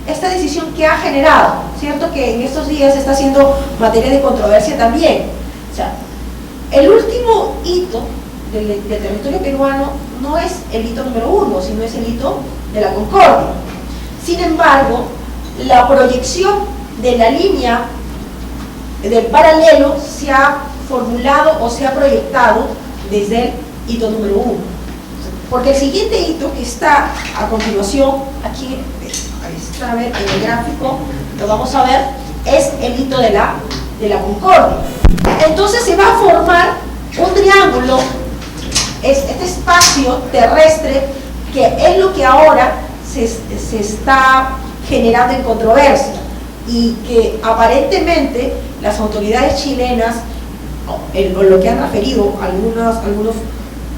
esta decisión que ha generado, ¿cierto? Que en estos días está siendo materia de controversia también. O sea, el último hito del territorio peruano no es el hito número 1, sino es el hito de la Concordia. Sin embargo, la proyección de la línea del paralelo se ha formulado o se ha proyectado desde el hito número 1. Porque el siguiente hito que está a continuación, aquí está, a ver, en el gráfico, lo vamos a ver, es el hito de la Concordia. Entonces se va a formar un triángulo, este espacio terrestre, que es lo que ahora se está generando en controversia y que aparentemente las autoridades chilenas, o lo que han referido algunos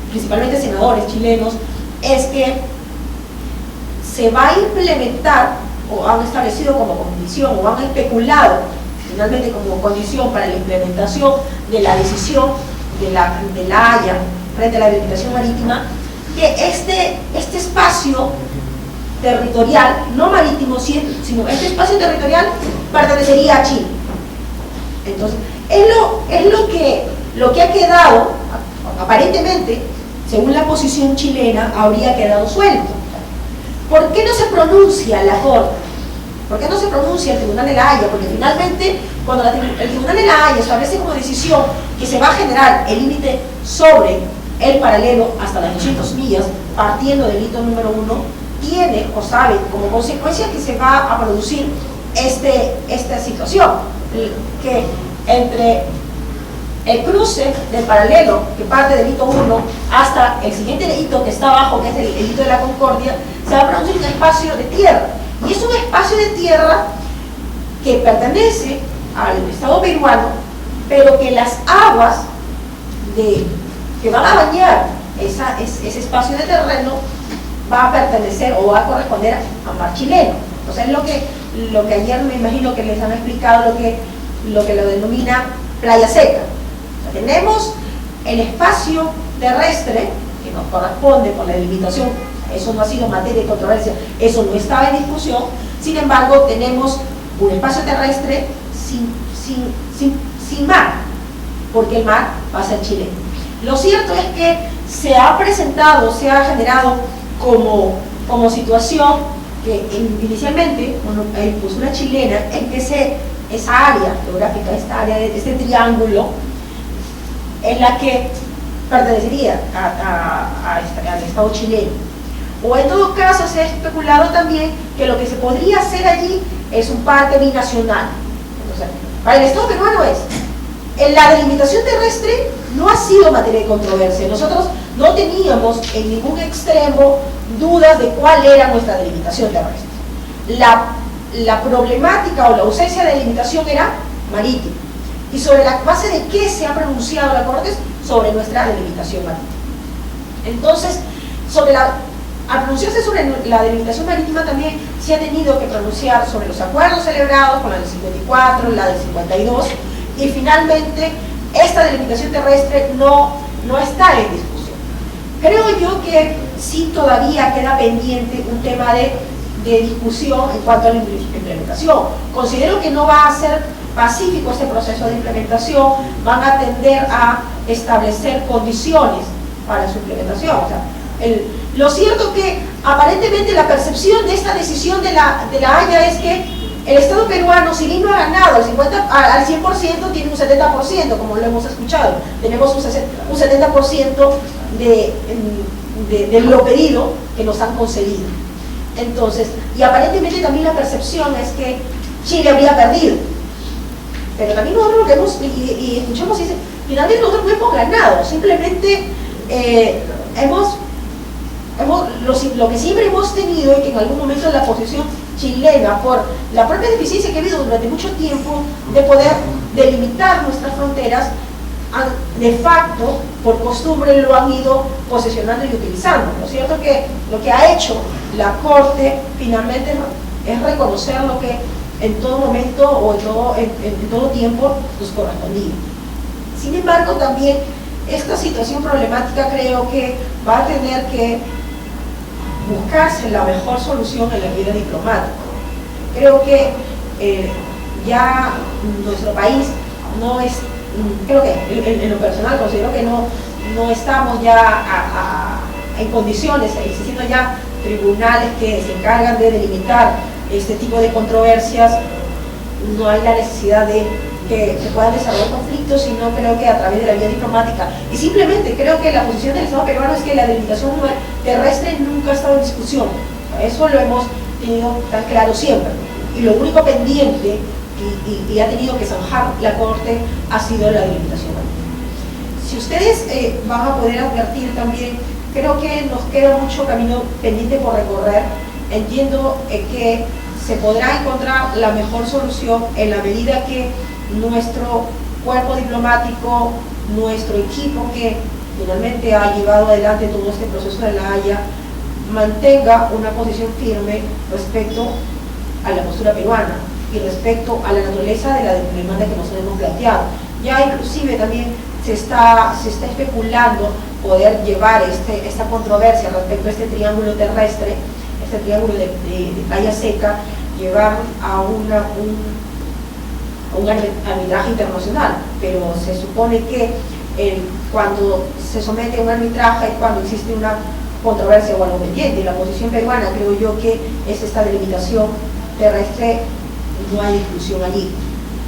principalmente senadores chilenos, es que se va a implementar, o han establecido como condición, o han especulado finalmente como condición para la implementación de la decisión de la Haya frente a la delimitación marítima, que este espacio territorial, no marítimo, sino este espacio territorial pertenecería a Chile. Entonces, es lo que ha quedado, aparentemente, según la posición chilena, habría quedado suelto. ¿Por qué no se pronuncia la Corte? ¿Por qué no se pronuncia el Tribunal de la Haya? Porque finalmente, cuando el Tribunal de la Haya establece como decisión que se va a generar el límite sobre el paralelo hasta las 200 millas, partiendo del hito número 1, tiene o sabe como consecuencia que se va a producir esta situación, que entre el cruce del paralelo que parte del hito 1 hasta el siguiente hito que está abajo, que es el hito de la Concordia, se va a producir un espacio de tierra. Y es un espacio de tierra que pertenece al Estado peruano, pero que las aguas que van a bañar ese espacio de terreno va a pertenecer o va a corresponder a mar chileno. Entonces es lo que ayer me imagino que les han explicado, lo que lo denomina playa seca. O sea, tenemos el espacio terrestre que nos corresponde por la delimitación, eso no ha sido materia de controversia, eso no estaba en discusión. Sin embargo, tenemos un espacio terrestre sin mar, porque el mar va a ser chileno. Lo cierto es que se ha presentado, se ha generado como situación que inicialmente, la postura chilena es que esa área geográfica, esta área de este triángulo, es la que pertenecería al Estado chileno. O en todo caso se ha especulado también que lo que se podría hacer allí es un parque binacional. Entonces, para el Estado peruano la delimitación terrestre no ha sido materia de controversia. Nosotros no teníamos en ningún extremo dudas de cuál era nuestra delimitación terrestre. La problemática o la ausencia de delimitación era marítima. ¿Y sobre la base de qué se ha pronunciado la Corte? Sobre nuestra delimitación marítima. Entonces, al pronunciarse sobre la delimitación marítima también se ha tenido que pronunciar sobre los acuerdos celebrados con la del 54, la del 52, y finalmente esta delimitación terrestre no está en discusión. Creo yo que sí todavía queda pendiente un tema de discusión en cuanto a la implementación. Considero que no va a ser pacífico este proceso de implementación, van a tender a establecer condiciones para su implementación. O sea, lo cierto que aparentemente la percepción de esta decisión de la Haya es que el Estado peruano, si bien no ha ganado al 100%, tiene un 70%, como lo hemos escuchado. Tenemos un 70% de lo pedido que nos han concedido. Entonces, y aparentemente también la percepción es que Chile habría perdido. Pero también nosotros lo que hemos, y escuchamos, dice, finalmente nosotros no hemos ganado, simplemente lo que siempre hemos tenido, y que en algún momento la posición chilena, por la propia deficiencia que ha habido durante mucho tiempo de poder delimitar nuestras fronteras, de facto, por costumbre, lo han ido posesionando y utilizando. Lo cierto es que lo que ha hecho la Corte finalmente es reconocer lo que en todo momento o en todo tiempo nos correspondía. Sin embargo, también esta situación problemática creo que va a tener que buscarse la mejor solución en la vida diplomática. Creo que ya nuestro país no es, creo que en lo personal considero que no estamos ya en condiciones, existiendo ya tribunales que se encargan de delimitar este tipo de controversias. No hay la necesidad de que se puedan desarrollar conflictos, sino creo que a través de la vía diplomática. Y simplemente creo que la posición del Estado peruano es que la delimitación terrestre nunca ha estado en discusión. Eso lo hemos tenido tan claro siempre. Y lo único pendiente y ha tenido que zanjar la Corte ha sido la delimitación. Si ustedes van a poder advertir también, creo que nos queda mucho camino pendiente por recorrer. Entiendo que se podrá encontrar la mejor solución en la medida que nuestro cuerpo diplomático, nuestro equipo que finalmente ha llevado adelante todo este proceso de La Haya, mantenga una posición firme respecto a la postura peruana y respecto a la naturaleza de la demanda que nos hemos planteado. Ya inclusive también se está especulando poder llevar esta controversia respecto a este triángulo terrestre, este triángulo de playa seca, llevar a un arbitraje internacional, pero se supone que cuando se somete a un arbitraje, cuando existe una controversia o algo pendiente, la posición peruana creo yo que es esta delimitación terrestre, no hay discusión allí.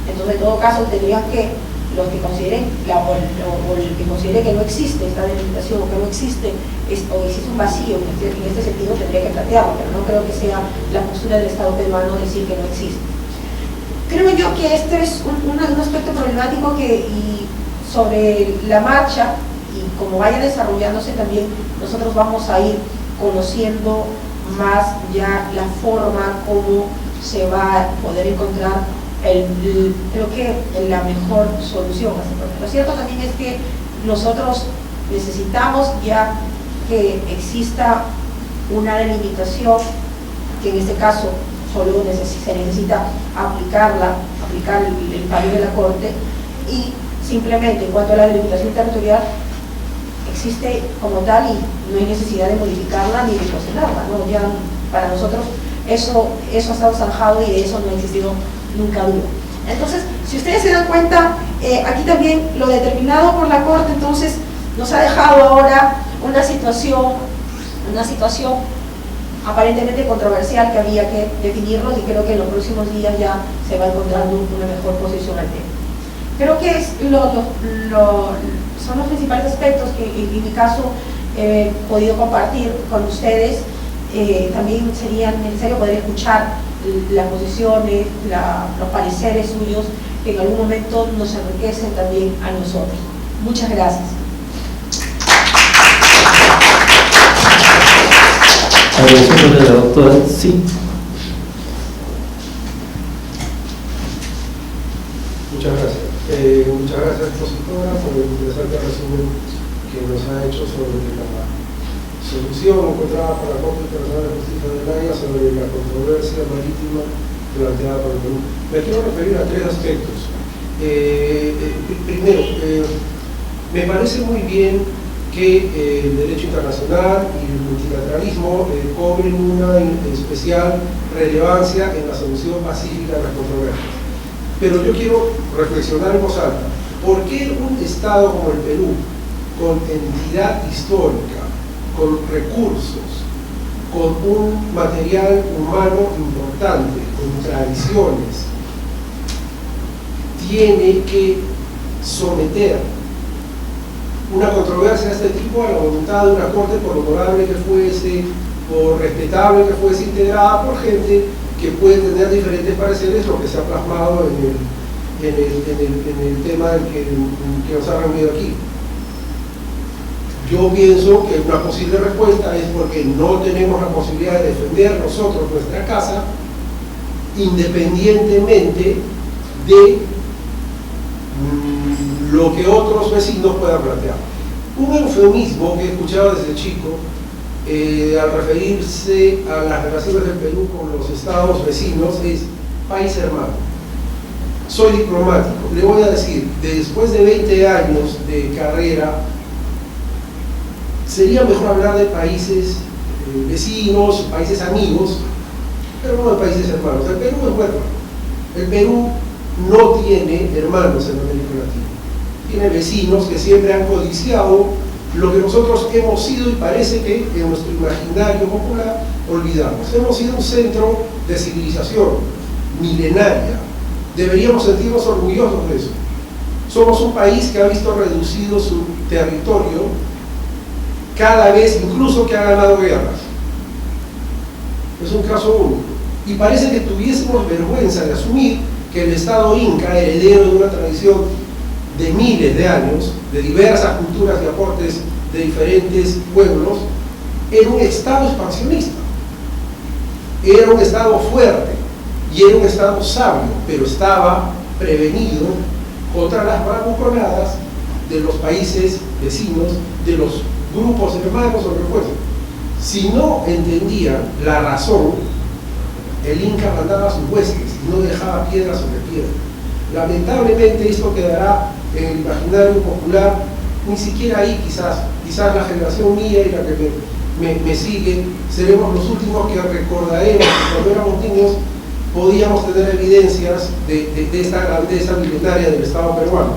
Entonces en todo caso tendrían que los que consideren o el que considere que no existe esta delimitación o que no existe o existe un vacío en este sentido tendría que plantearlo, pero no creo que sea la postura del Estado peruano decir que no existe. Creo yo que este es un aspecto problemático y sobre la marcha y como vaya desarrollándose también nosotros vamos a ir conociendo más ya la forma como se va a poder encontrar creo que la mejor solución. Lo cierto también es que nosotros necesitamos ya que exista una delimitación, que en este caso solo se necesita aplicar el fallo de la Corte, y simplemente en cuanto a la delimitación territorial existe como tal y no hay necesidad de modificarla ni de cuestionarla, ¿no? Ya para nosotros eso ha estado zanjado y de eso no ha existido nunca duda. Entonces, si ustedes se dan cuenta, aquí también lo determinado por la Corte entonces nos ha dejado ahora una situación aparentemente controversial que había que definirlos, y creo que en los próximos días ya se va encontrando una mejor posición al tema. Creo que son los principales aspectos que en mi caso he podido compartir con ustedes. También sería necesario poder escuchar las posiciones, los pareceres suyos, que en algún momento nos enriquecen también a nosotros. Muchas gracias. Agradeciéndole a la doctora. Sí. Muchas gracias. Muchas gracias, expositora, por el interesante resumen que nos ha hecho sobre la solución encontrada por la Corte Internacional de Justicia de La Haya sobre la controversia marítima planteada por el Perú. Me quiero referir a tres aspectos. Primero, me parece muy bien que el derecho internacional y el multilateralismo cobren una especial relevancia en la solución pacífica de las controversias. Pero yo quiero reflexionar en voz alta. ¿Por qué un Estado como el Perú, con entidad histórica, con recursos, con un material humano importante, con tradiciones, tiene que someter una controversia de este tipo a la voluntad de una Corte, por honorable que fuese, por respetable que fuese, integrada por gente que puede tener diferentes pareceres, lo que se ha plasmado en el tema que nos ha reunido aquí? Yo pienso que una posible respuesta es porque no tenemos la posibilidad de defender nosotros nuestra casa, independientemente de lo que otros vecinos puedan plantear. Un eufemismo que he escuchado desde chico al referirse a las relaciones del Perú con los estados vecinos es país hermano. Soy diplomático, le voy a decir, después de 20 años de carrera, sería mejor hablar de países vecinos, países amigos, pero no de países hermanos. El Perú es huérfano. El Perú no tiene hermanos en América Latina. Tiene vecinos que siempre han codiciado lo que nosotros hemos sido y parece que en nuestro imaginario popular olvidamos. Hemos sido un centro de civilización milenaria. Deberíamos sentirnos orgullosos de eso. Somos un país que ha visto reducido su territorio cada vez, incluso que ha ganado guerras. Es un caso único. Y parece que tuviésemos vergüenza de asumir que el Estado inca, heredero de una tradición de miles de años, de diversas culturas y aportes de diferentes pueblos, era un Estado expansionista. Era un Estado fuerte y era un Estado sabio, pero estaba prevenido contra las bravuconadas de los países vecinos, de los grupos hermanos o lo que fuese. Si no entendían la razón, el Inca mandaba sus huestes y no dejaba piedra sobre piedra. Lamentablemente esto quedará en el imaginario popular, ni siquiera ahí quizás la generación mía y la que me sigue, seremos los últimos que recordaremos que cuando éramos niños podíamos tener evidencias de esta grandeza milenaria del Estado peruano,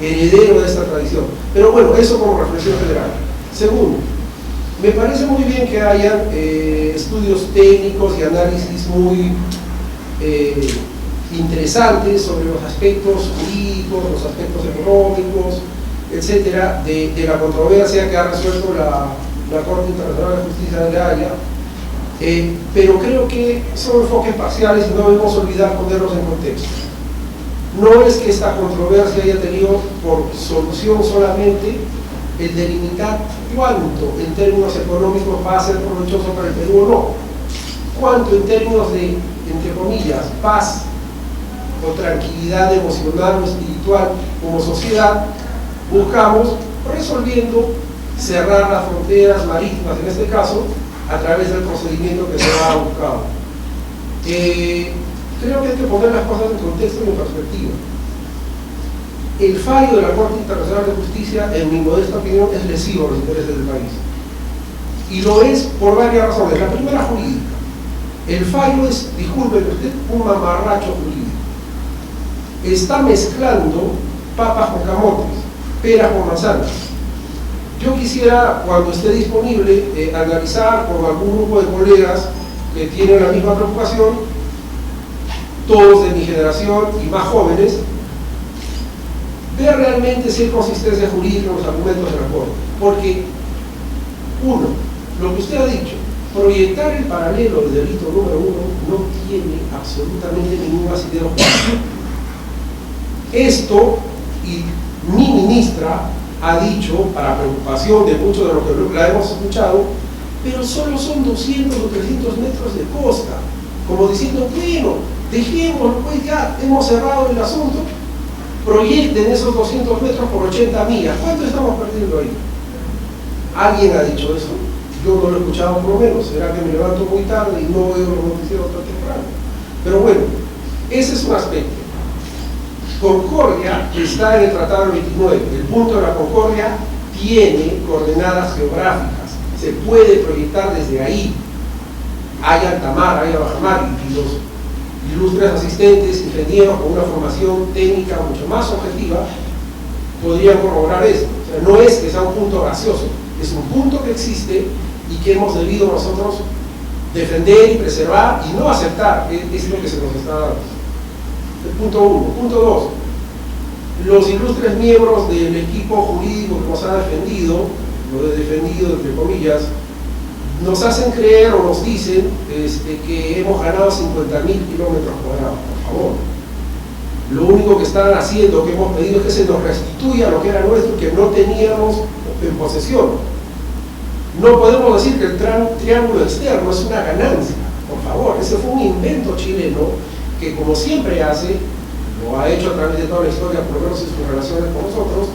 heredero de esta tradición. Pero bueno, eso como reflexión general. Segundo, me parece muy bien que hayan estudios técnicos y análisis muy interesantes sobre los aspectos jurídicos, los aspectos económicos, etcétera, de la controversia que ha resuelto la Corte Internacional de Justicia de La Haya, pero creo que son enfoques parciales y no debemos olvidar ponerlos en contexto. No es que esta controversia haya tenido por solución solamente el delimitar cuánto en términos económicos va a ser provechoso para el Perú o no, cuánto en términos de, entre comillas, paz o tranquilidad emocional o espiritual como sociedad buscamos, resolviendo cerrar las fronteras marítimas en este caso a través del procedimiento que se ha buscado. Creo que hay que poner las cosas en contexto y en perspectiva. El fallo de la Corte Internacional de Justicia, en mi modesta opinión, es lesivo a los intereses del país. Y lo es por varias razones. La primera, jurídica. El fallo es, discúlpeme usted, un mamarracho jurídico. Está mezclando papas con camotes, peras con manzanas. Yo quisiera, cuando esté disponible, analizar con algún grupo de colegas que tienen la misma preocupación, todos de mi generación y más jóvenes, ver realmente si hay consistencia jurídica en los argumentos de la Corte. Porque, uno, lo que usted ha dicho, proyectar el paralelo del delito número 1 no tiene absolutamente ningún asidero jurídico. Esto, y mi ministra ha dicho, para preocupación de muchos de los que la hemos escuchado, pero solo son 200 o 300 metros de costa, como diciendo, bueno, dejémoslo, pues ya hemos cerrado el asunto, proyecten esos 200 metros por 80 millas, ¿cuánto estamos perdiendo ahí? ¿Alguien ha dicho eso? Yo no lo he escuchado por lo menos, será que me levanto muy tarde y no veo los noticieros tan temprano. Pero bueno, ese es un aspecto. Concordia está en el Tratado 29. El punto de la Concordia tiene coordenadas geográficas. Se puede proyectar desde ahí. Hay alta mar, hay baja mar, y los ilustres asistentes, ingenieros con una formación técnica mucho más objetiva, podrían corroborar eso. O sea, no es que sea un punto gracioso, es un punto que existe y que hemos debido nosotros defender y preservar y no aceptar, es lo que se nos está dando. El punto 1. Punto 2. Los ilustres miembros del equipo jurídico que nos ha defendido, lo he defendido entre comillas, nos hacen creer o nos dicen que hemos ganado 50.000 kilómetros cuadrados. Por favor. Lo único que están haciendo, que hemos pedido, es que se nos restituya lo que era nuestro, que no teníamos en posesión. No podemos decir que el triángulo externo es una ganancia. Por favor, ese fue un invento chileno que, como siempre hace, lo ha hecho a través de toda la historia, por lo menos en sus relaciones con nosotros,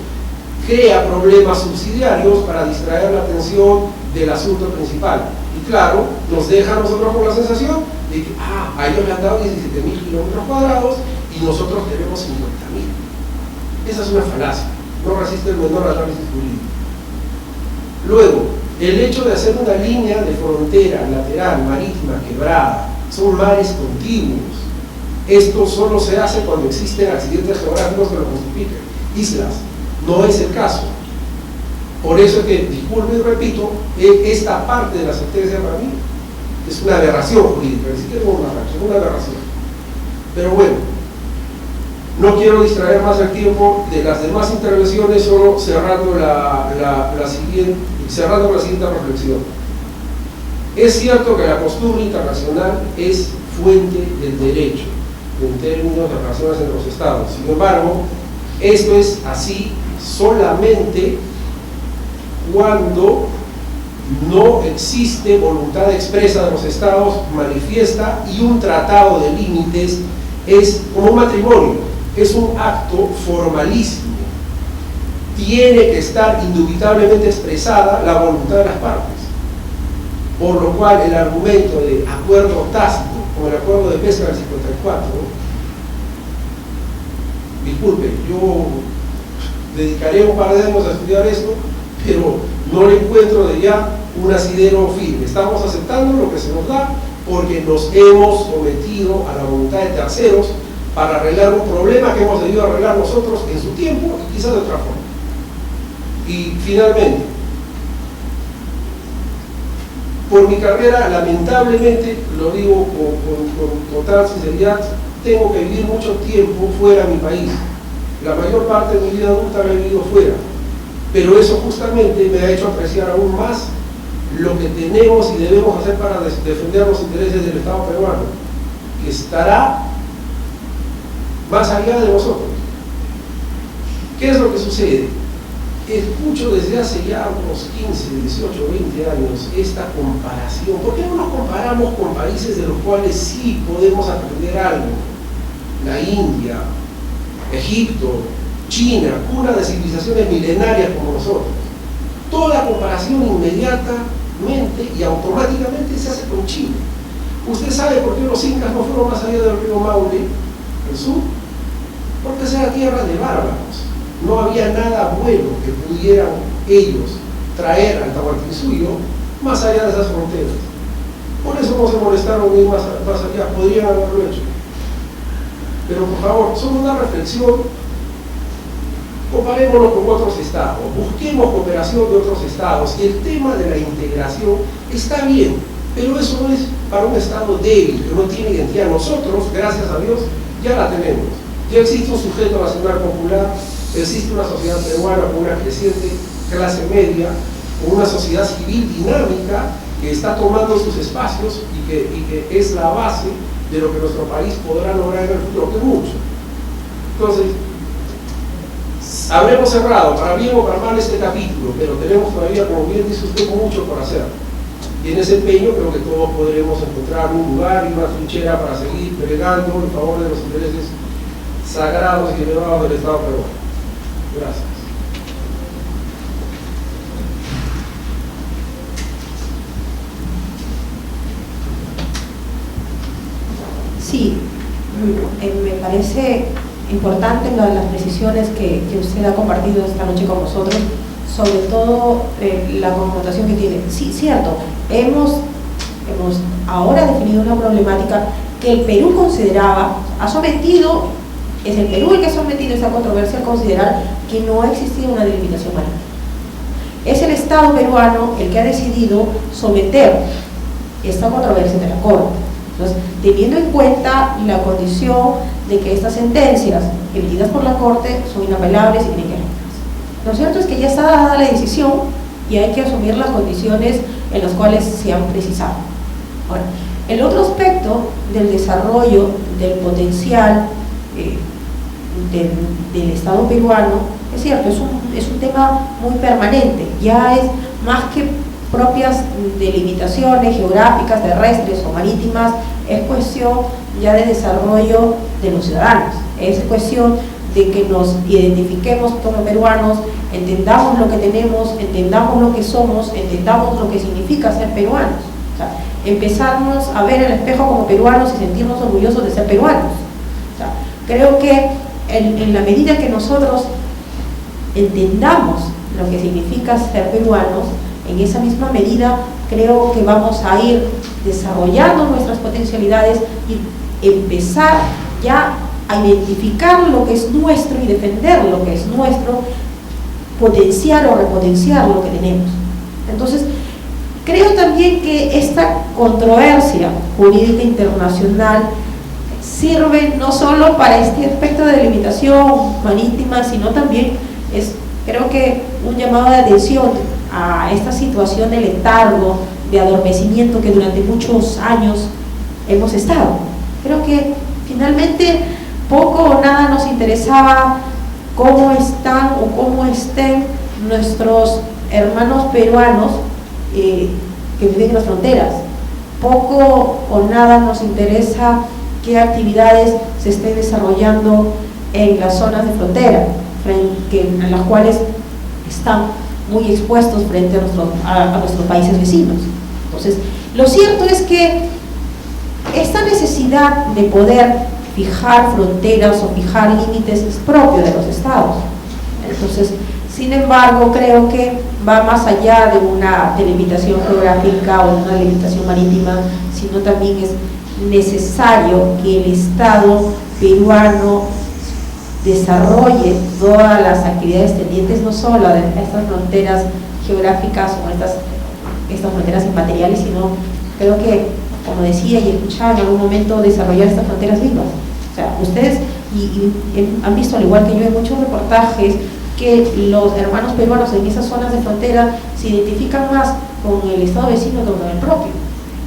crea problemas subsidiarios para distraer la atención del asunto principal. Y claro, nos deja a nosotros con la sensación de que, a ellos le han dado 17.000 kilómetros cuadrados y nosotros tenemos 50.000. Esa es una falacia, no resiste el menor análisis jurídico. Luego, el hecho de hacer una línea de frontera lateral, marítima, quebrada, son mares contiguos. Esto solo se hace cuando existen accidentes geográficos que lo justifiquen. Islas, no es el caso. Por eso es que, disculpe y repito, esta parte de la sentencia para mí es una aberración jurídica, ni siquiera una aberración. Pero bueno, no quiero distraer más el tiempo de las demás intervenciones, solo cerrando la siguiente reflexión. Es cierto que la costumbre internacional es fuente del derecho en términos de relaciones entre los estados. Sin embargo, esto es así solamente cuando no existe voluntad expresa de los estados manifiesta y un tratado de límites es como un matrimonio, es un acto formalísimo. Tiene que estar indubitablemente expresada la voluntad de las partes. Por lo cual el argumento de acuerdo tácito, como el acuerdo de pesca del 54, disculpe, yo dedicaré un par de años a estudiar esto, pero no le encuentro de ya un asidero firme. Estamos aceptando lo que se nos da porque nos hemos sometido a la voluntad de terceros para arreglar un problema que hemos debido arreglar nosotros en su tiempo y quizás de otra forma. Y finalmente, por mi carrera, lamentablemente, lo digo con total sinceridad, tengo que vivir mucho tiempo fuera de mi país. La mayor parte de mi vida adulta la he vivido fuera. Pero eso justamente me ha hecho apreciar aún más lo que tenemos y debemos hacer para defender los intereses del Estado peruano, que estará más allá de nosotros. ¿Qué es lo que sucede? Escucho desde hace ya unos 15, 18, 20 años esta comparación. ¿Por qué no nos comparamos con países de los cuales sí podemos aprender algo? La India, Egipto, China, cuna de civilizaciones milenarias como nosotros. Toda comparación inmediatamente y automáticamente se hace con China. ¿Usted sabe por qué los incas no fueron más allá del río Maule, el sur? Porque esa era tierra de bárbaros. No había nada bueno que pudieran ellos traer al Tahuantinsuyo más allá de esas fronteras. Por eso no se molestaron en ir más allá, podrían haberlo hecho. Pero por favor, solo una reflexión, comparémonos con otros estados, busquemos cooperación de otros estados, y el tema de la integración está bien, pero eso no es para un estado débil, que no tiene identidad. Nosotros, gracias a Dios, ya la tenemos. Ya existe un sujeto nacional popular, existe una sociedad peruana con una creciente clase media, con una sociedad civil dinámica que está tomando sus espacios y que es la base de lo que nuestro país podrá lograr en el futuro, que es mucho. Entonces, habremos cerrado, para bien o para mal, este capítulo, pero tenemos todavía, como bien dice usted, mucho por hacer. Y en ese empeño creo que todos podremos encontrar un lugar y una trinchera para seguir peleando en favor de los intereses sagrados y elevados del Estado peruano. Gracias. Sí, me parece importante las precisiones que usted ha compartido esta noche con nosotros, sobre todo la connotación que tiene. Sí, cierto, hemos ahora definido una problemática que el Perú consideraba, ha sometido, es el Perú el que ha sometido esa controversia al considerar que no ha existido una delimitación marítima. Es el Estado peruano el que ha decidido someter esta controversia ante la Corte. Entonces, teniendo en cuenta la condición de que estas sentencias emitidas por la Corte son inapelables y tienen que respetarse. Lo cierto es que ya está dada la decisión y hay que asumir las condiciones en las cuales se han precisado. Ahora, el otro aspecto del desarrollo del potencial del Estado peruano, es cierto, es un tema muy permanente, ya es más que propias delimitaciones geográficas, terrestres o marítimas, es cuestión ya de desarrollo de los ciudadanos, es cuestión de que nos identifiquemos como peruanos, entendamos lo que tenemos, entendamos lo que somos, entendamos lo que significa ser peruanos. O sea, empezarnos a ver el espejo como peruanos y sentirnos orgullosos de ser peruanos. O sea, creo que en la medida que nosotros entendamos lo que significa ser peruanos, en esa misma medida creo que vamos a ir desarrollando nuestras potencialidades y empezar ya a identificar lo que es nuestro y defender lo que es nuestro, potenciar o repotenciar lo que tenemos. Entonces, creo también que esta controversia jurídica internacional sirve no solo para este aspecto de delimitación marítima, sino también es, creo que, un llamado de atención a esta situación de letargo, de adormecimiento que durante muchos años hemos estado. Creo que finalmente poco o nada nos interesaba cómo están o cómo estén nuestros hermanos peruanos que viven en las fronteras. Poco o nada nos interesa qué actividades se estén desarrollando en las zonas de frontera, en las cuales están muy expuestos frente a nuestros países vecinos. Entonces, lo cierto es que esta necesidad de poder fijar fronteras o fijar límites es propio de los estados. Entonces, sin embargo, creo que va más allá de una delimitación geográfica o de una delimitación marítima, sino también es necesario que el Estado peruano desarrolle todas las actividades tendientes no solo a estas fronteras geográficas o estas fronteras inmateriales, sino creo que, como decía y escuchaba en algún momento, desarrollar estas fronteras vivas. O sea, ustedes han visto, al igual que yo, en muchos reportajes que los hermanos peruanos en esas zonas de frontera se identifican más con el estado vecino que con el propio.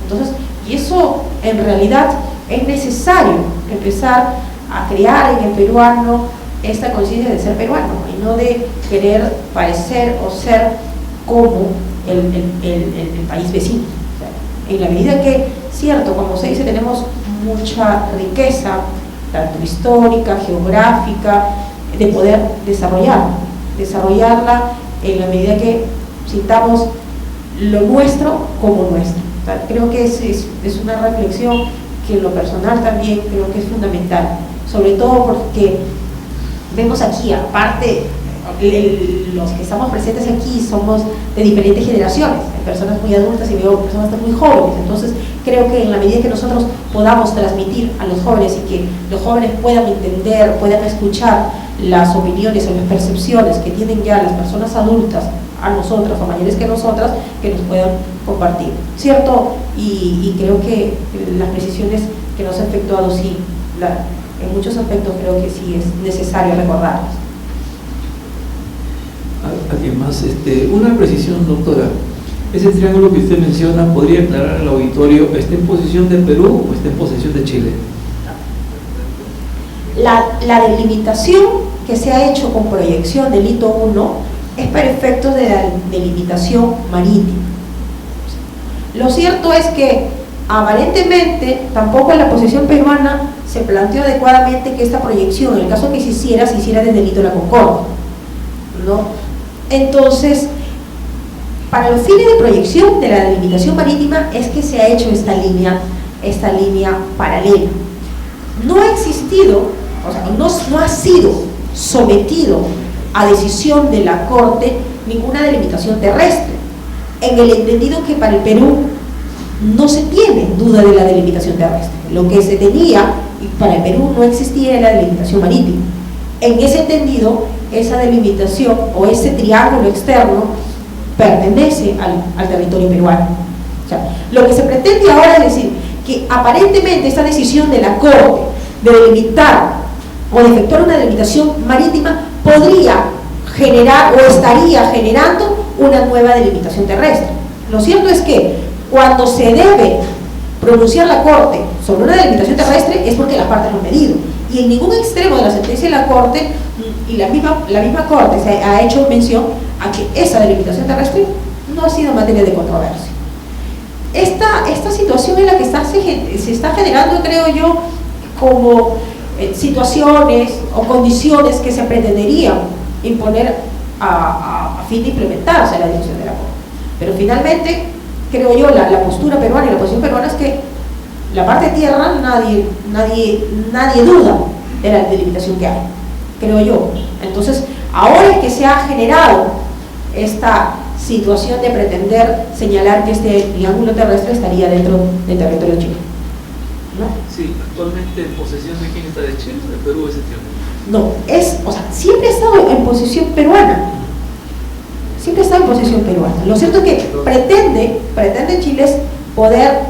Entonces, y eso en realidad es necesario empezar a crear en el peruano esta conciencia de ser peruano y no de querer parecer o ser como el país vecino. O sea, en la medida que, cierto, como se dice, tenemos mucha riqueza, tanto histórica, geográfica, de poder desarrollarla en la medida que sintamos lo nuestro como nuestro. O sea, creo que es una reflexión que en lo personal también creo que es fundamental, sobre todo porque vemos aquí, aparte, los que estamos presentes aquí somos de diferentes generaciones, hay personas muy adultas y veo personas muy jóvenes. Entonces creo que en la medida que nosotros podamos transmitir a los jóvenes y que los jóvenes puedan entender, puedan escuchar las opiniones o las percepciones que tienen ya las personas adultas a nosotras o mayores que nosotras, que nos puedan compartir, ¿cierto? Y creo que las precisiones que nos ha efectuado, sí, en muchos aspectos creo que sí es necesario recordarlas. ¿Alguien más? Una precisión, doctora. Ese triángulo que usted menciona, ¿podría aclarar al auditorio, está en posesión de Perú o está en posesión de Chile? La delimitación que se ha hecho con proyección del hito 1 es para efectos de la delimitación marítima. Lo cierto es que aparentemente tampoco en la posesión peruana se planteó adecuadamente que esta proyección, en el caso que se hiciera desde el hito de la Concordia, ¿no? Entonces, para los fines de proyección de la delimitación marítima es que se ha hecho esta línea paralela. No ha existido, o sea, no ha sido sometido a decisión de la Corte ninguna delimitación terrestre, en el entendido que para el Perú no se tiene duda de la delimitación terrestre. Lo que se tenía, y para el Perú no existía, era la delimitación marítima. En ese entendido, esa delimitación o ese triángulo externo pertenece al territorio peruano. O sea, lo que se pretende ahora es decir que aparentemente esta decisión de la Corte de delimitar o de efectuar una delimitación marítima podría generar o estaría generando una nueva delimitación terrestre. Lo cierto es que cuando se debe pronunciar la Corte sobre una delimitación terrestre es porque las partes lo han pedido, y en ningún extremo de la sentencia de la Corte, y la misma Corte se ha hecho mención a que esa delimitación terrestre no ha sido materia de controversia. Esta situación en la que se está generando, creo yo, como situaciones o condiciones que se pretenderían imponer a fin de implementarse la decisión de la Corte. Pero finalmente, creo yo, la postura peruana y la posición peruana es que la parte de tierra nadie duda de la delimitación que hay, creo yo. Entonces, ahora que se ha generado esta situación de pretender señalar que este triángulo terrestre estaría dentro del territorio chileno, ¿no? Sí, actualmente en posesión de quién está, de Chile o de Perú ese triángulo. No, o sea, siempre ha estado en posición peruana. Siempre está en posición peruana. Lo cierto es que pretende Chile es poder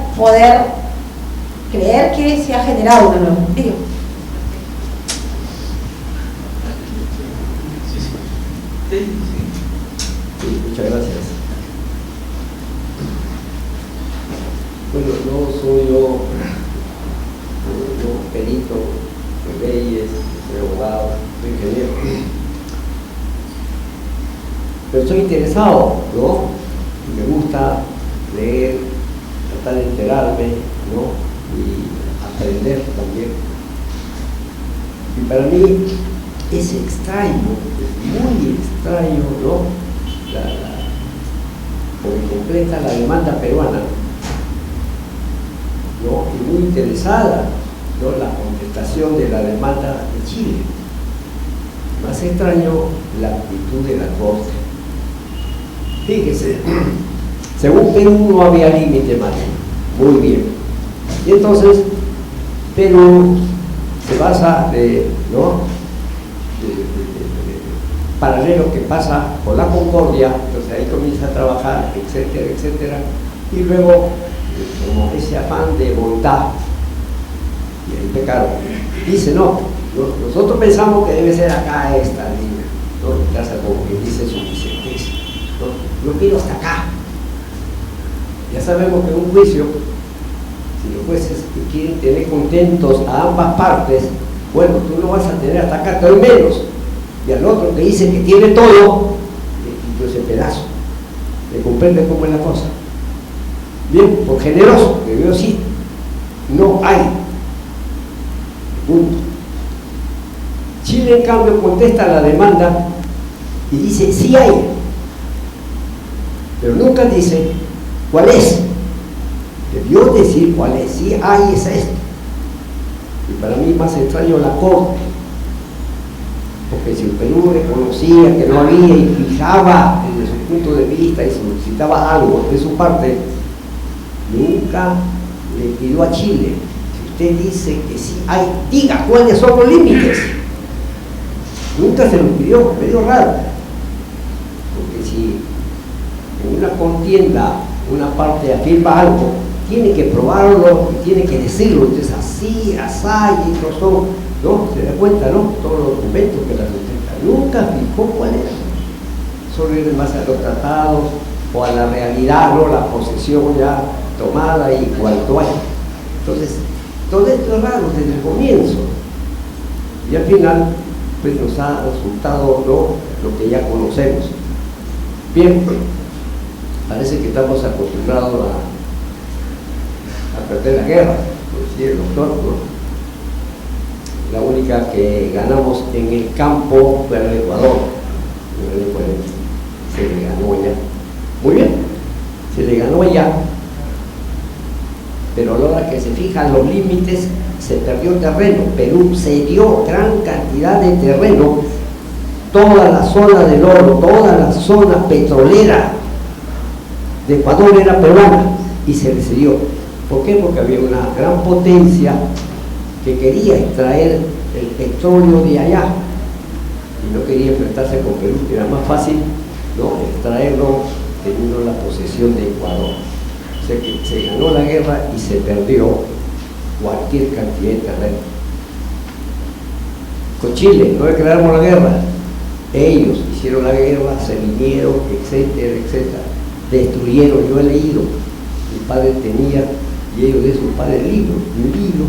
creer que se ha generado una nueva. Digo. Sí, muchas gracias. Bueno, no soy yo perito de leyes, soy abogado, soy ingeniero, pero estoy interesado, ¿no? Me gusta leer, tratar de enterarme, ¿no? Y aprender también. Y para mí es extraño, es muy extraño, ¿no? Por completa la demanda peruana, ¿no? Y muy interesada, ¿no? La contestación de la demanda de Chile. Más extraño la actitud de la Corte. Fíjese, según Perú no había límite máximo. Muy bien. Y entonces Perú se basa ¿no? paralelo que pasa por la Concordia, entonces ahí comienza a trabajar, etcétera, etcétera, y luego como ese afán de bondad, y ahí pecaron. Dice, no, nosotros pensamos que debe ser acá esta línea, ¿no? Ya como que dice su licencia, ¿no? Yo quiero hasta acá. Ya sabemos que en un juicio, si los jueces quieren tener contentos a ambas partes, bueno, tú no vas a tener hasta acá, te doy menos. Y al otro que dice que tiene todo, le quito ese pedazo. ¿Le comprende cómo es la cosa? Bien, por generoso, que veo sí, no hay. Punto. Chile, en cambio, contesta la demanda y dice, sí hay, pero nunca dice cuál es. Debió decir cuál es, sí hay, es esto. Y para mí más extraño la Corte, porque si el Perú reconocía que no había y fijaba desde su punto de vista y solicitaba algo de su parte, nunca le pidió a Chile, si usted dice que sí hay, diga cuáles son los límites. Nunca se lo pidió, medio raro, porque si en una contienda una parte afirma algo, tiene que probarlo y tiene que decirlo, entonces así, asá, y estos son, ¿no? Se da cuenta, ¿no? Todos los documentos que la sustentan. Nunca fijó cuál era. Solo ir más a los tratados o a la realidad, ¿no? La posesión ya tomada y cuanto hay. Entonces, todo esto es raro desde el comienzo. Y al final, pues nos ha resultado, ¿no? Lo que ya conocemos. Bien, parece que estamos acostumbrados a perder la guerra, por decir el doctor, ¿no? La única que ganamos en el campo fue el Ecuador, se le ganó allá. Muy bien, se le ganó allá, pero a la hora que se fijan los límites, se perdió terreno. Perú cedió gran cantidad de terreno, toda la zona del oro, toda la zona petrolera de Ecuador era peruana y se le cedió. ¿Por qué? Porque había una gran potencia que quería extraer el petróleo de allá y no quería enfrentarse con Perú, que era más fácil, ¿no? Extraerlo teniendo la posesión de Ecuador. O sea que se ganó la guerra y se perdió cualquier cantidad de terreno. Con Chile no declaramos la guerra, ellos hicieron la guerra, se vinieron, etcétera, etcétera, destruyeron. Yo he leído, mi padre tenía, y ellos de su padre un libro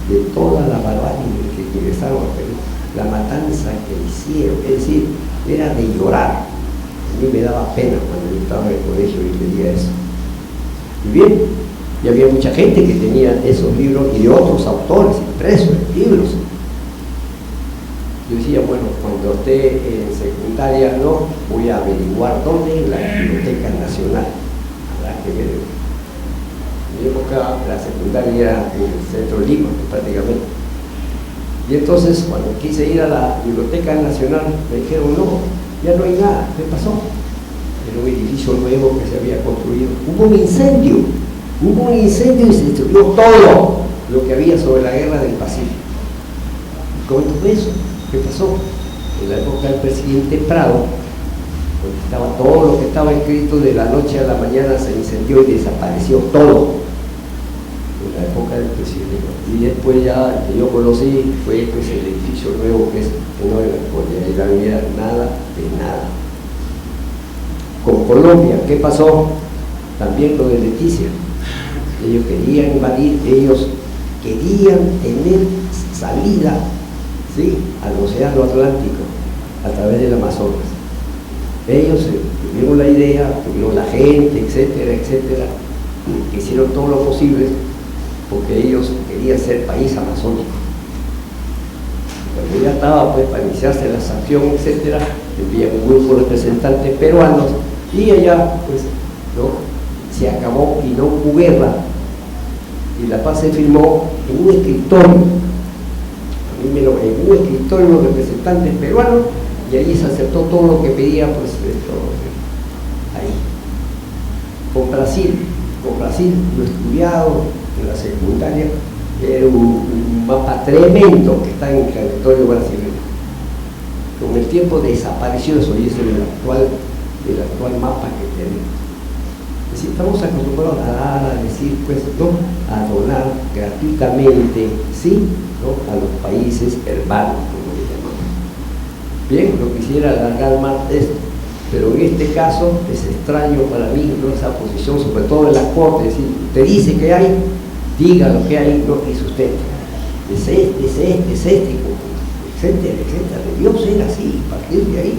de toda la barbarie que ingresaron a Perú, la matanza que hicieron, es decir, era de llorar. A mí me daba pena cuando yo estaba en el colegio y leía eso. Y bien, y había mucha gente que tenía esos libros y de otros autores impresos en libros. Yo decía, bueno, cuando esté en secundaria, no, voy a averiguar dónde en la Biblioteca Nacional. Habrá que ver. En mi época la secundaria era en el centro de Lima, prácticamente. Y entonces, cuando quise ir a la Biblioteca Nacional, me dijeron, no, ya no hay nada. ¿Qué pasó? era un edificio nuevo que se había construido. Hubo un incendio y se destruyó todo lo que había sobre la guerra del Pacífico. ¿Y con todo eso qué pasó? En la época del presidente Prado, donde estaba todo lo que estaba escrito, de la noche a la mañana se incendió y desapareció todo. En la época del presidente Prado. Y después ya que yo conocí fue pues el edificio nuevo que no era nada de nada. Con Colombia, ¿qué pasó? También lo de Leticia. Ellos querían invadir, ellos querían tener salida, ¿sí?, al océano Atlántico a través del Amazonas. Ellos tuvieron la idea, tuvieron la gente, etcétera, etcétera, y hicieron todo lo posible porque ellos querían ser país amazónico. Cuando ya estaba pues para iniciarse la sanción, etcétera, envían un grupo de representantes peruanos y allá pues no se acabó y no hubo guerra, y la paz se firmó en un escritorio, en un escritorio de los representantes peruanos, y ahí se aceptó todo lo que pedía pues ahí. Con Brasil lo he estudiado en la secundaria, era un mapa tremendo que está en el territorio brasileño. Con el tiempo desapareció eso, y es el actual mapa que tenemos. Es decir, estamos acostumbrados a dar, a decir, pues, ¿no?, a donar gratuitamente, ¿sí?, ¿no?, a los países hermanos, como le llamamos. Bien, no quisiera alargar más esto, pero en este caso es extraño para mí, ¿no?, esa posición, sobre todo en la corte. Es decir, usted dice que hay, diga lo que hay, no, y sustente. Es este, etcétera, etcétera. Debió ser así, a partir de ahí.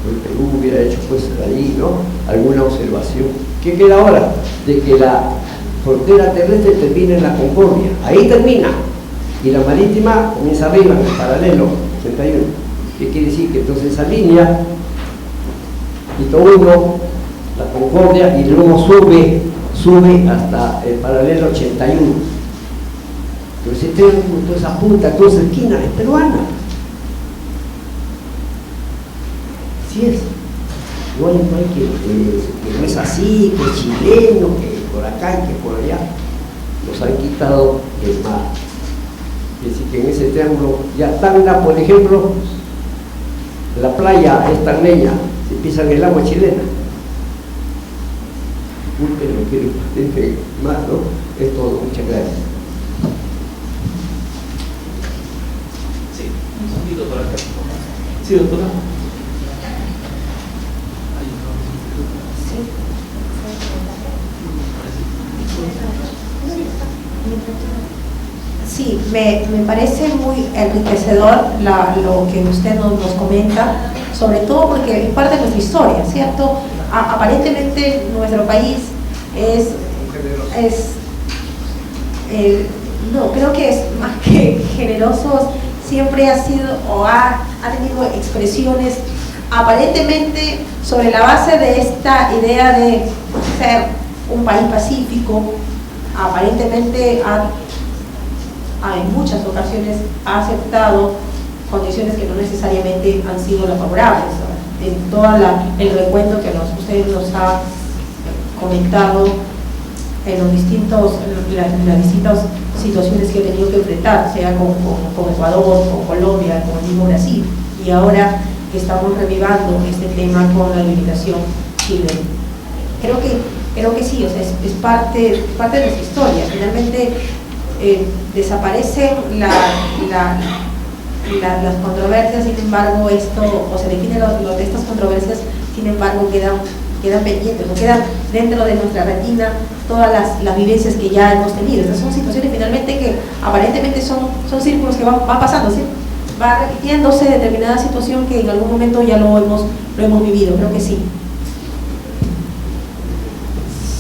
El Perú hubiera hecho pues ahí, ¿no?, alguna observación. ¿Qué queda ahora? De que la frontera terrestre termina en la Concordia, ahí termina, y la marítima comienza arriba, en el paralelo 81. ¿Qué quiere decir? Que entonces esa línea, quita uno, la Concordia, y luego sube hasta el paralelo 81. Entonces toda esa punta, toda esa esquina es peruana. Así es. No hay que no es así, que es chileno, que por acá y que por allá. Nos han quitado el mar. Es decir, que en ese triángulo ya Tacna, por ejemplo, la playa es tacneña, se pisa en el agua chilena. Disculpen, no quiero patente más, ¿no? Es todo. Muchas gracias. Sí, un poquito por acá. Sí, doctora. Sí, me parece muy enriquecedor lo que usted nos comenta, sobre todo porque es parte de nuestra historia, ¿cierto? Aparentemente nuestro país no, creo que es más que generoso, siempre ha sido o ha tenido expresiones aparentemente sobre la base de esta idea de ser un país pacífico. Aparentemente en muchas ocasiones ha aceptado condiciones que no necesariamente han sido las favorables. En todo el recuento que usted nos ha comentado en las distintas situaciones que he tenido que enfrentar, sea con Ecuador, con Colombia, con el mismo Brasil, y ahora que estamos revivando este tema con la delimitación chilena. Creo que sí, o sea, es parte de nuestra historia. Finalmente desaparecen las controversias, sin embargo, o se define estas controversias, sin embargo, quedan pendientes, o quedan dentro de nuestra retina todas las vivencias que ya hemos tenido. Estas son situaciones finalmente que aparentemente son círculos que van pasando, ¿sí? Va repitiéndose determinada situación que en algún momento ya lo hemos vivido. Creo que sí.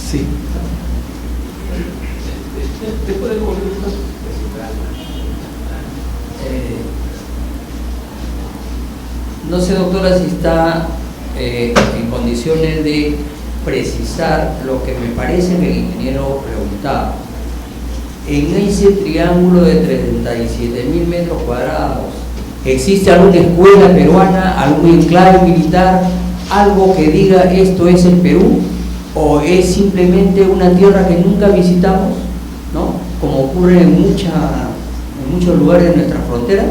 Sí. ¿Te puede volver un caso? No sé, doctora, si está en condiciones de precisar lo que me parece que el ingeniero preguntaba. En ese triángulo de 37.000 metros cuadrados, ¿existe alguna escuela peruana, algún enclave militar algo que diga esto es el Perú, o es simplemente una tierra que nunca visitamos, ¿no? Como ocurre en muchos lugares de nuestra frontera,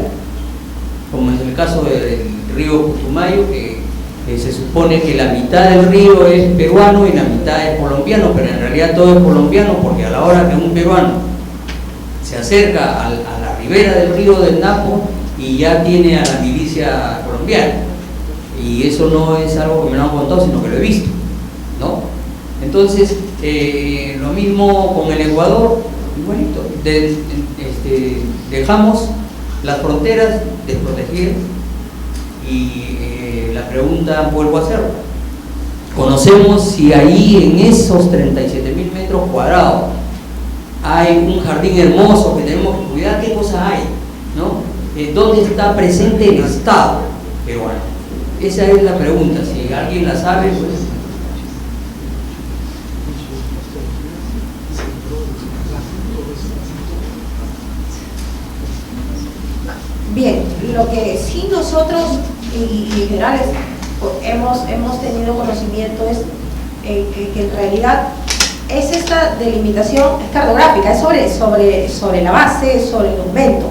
como es el caso del río Putumayo, que se supone que la mitad del río es peruano y la mitad es colombiano, pero en realidad todo es colombiano, porque a la hora que un peruano se acerca a la ribera del río del Napo y ya tiene a la milicia colombiana, y eso no es algo que me lo han contado, sino que lo he visto, ¿no? Entonces, lo mismo con el Ecuador, igualito, dejamos las fronteras desprotegidas y la pregunta vuelvo a hacerla. Conocemos si ahí en esos 37.000 metros cuadrados hay un jardín hermoso que tenemos que cuidar, ¿qué cosa hay? ¿No? ¿Dónde está presente el Estado peruano? Esa es la pregunta, si alguien la sabe, pues. Bien, lo que sí nosotros y en general hemos tenido conocimiento es que en realidad es esta delimitación es cartográfica, es sobre la base, sobre el documento.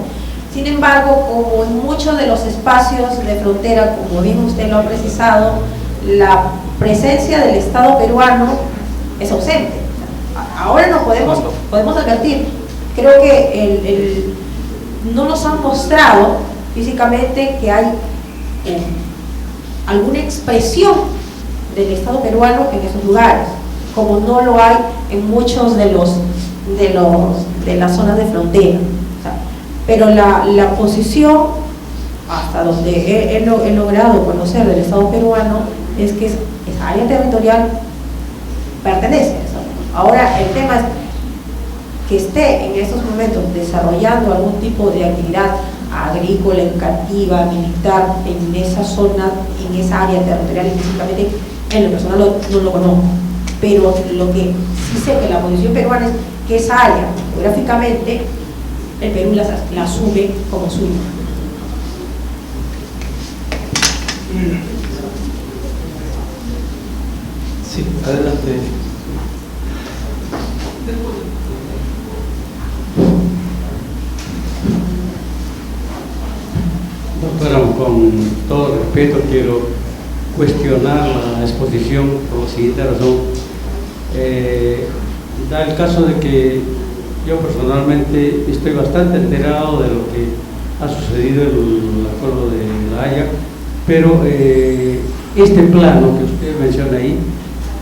Sin embargo, como en muchos de los espacios de frontera, como bien usted lo ha precisado, la presencia del Estado peruano es ausente. Ahora no podemos advertir. Creo que no nos han mostrado físicamente que hay alguna expresión del Estado peruano en esos lugares, como no lo hay en muchos de las zonas de frontera. O sea, pero la posición, hasta donde he logrado conocer del Estado peruano, es que esa área territorial pertenece a Estado. Ahora, el tema es que esté en estos momentos desarrollando algún tipo de actividad agrícola, educativa, militar en esa zona, en esa área territorial específicamente, en lo personal no lo conozco, pero lo que sí sé que la posición peruana es que esa área, geográficamente, el Perú la asume como suya. Sí, adelante. Doctora, con todo respeto quiero cuestionar la exposición por la siguiente razón. Da el caso de que yo personalmente estoy bastante enterado de lo que ha sucedido en el acuerdo de La Haya, pero este plano que usted menciona ahí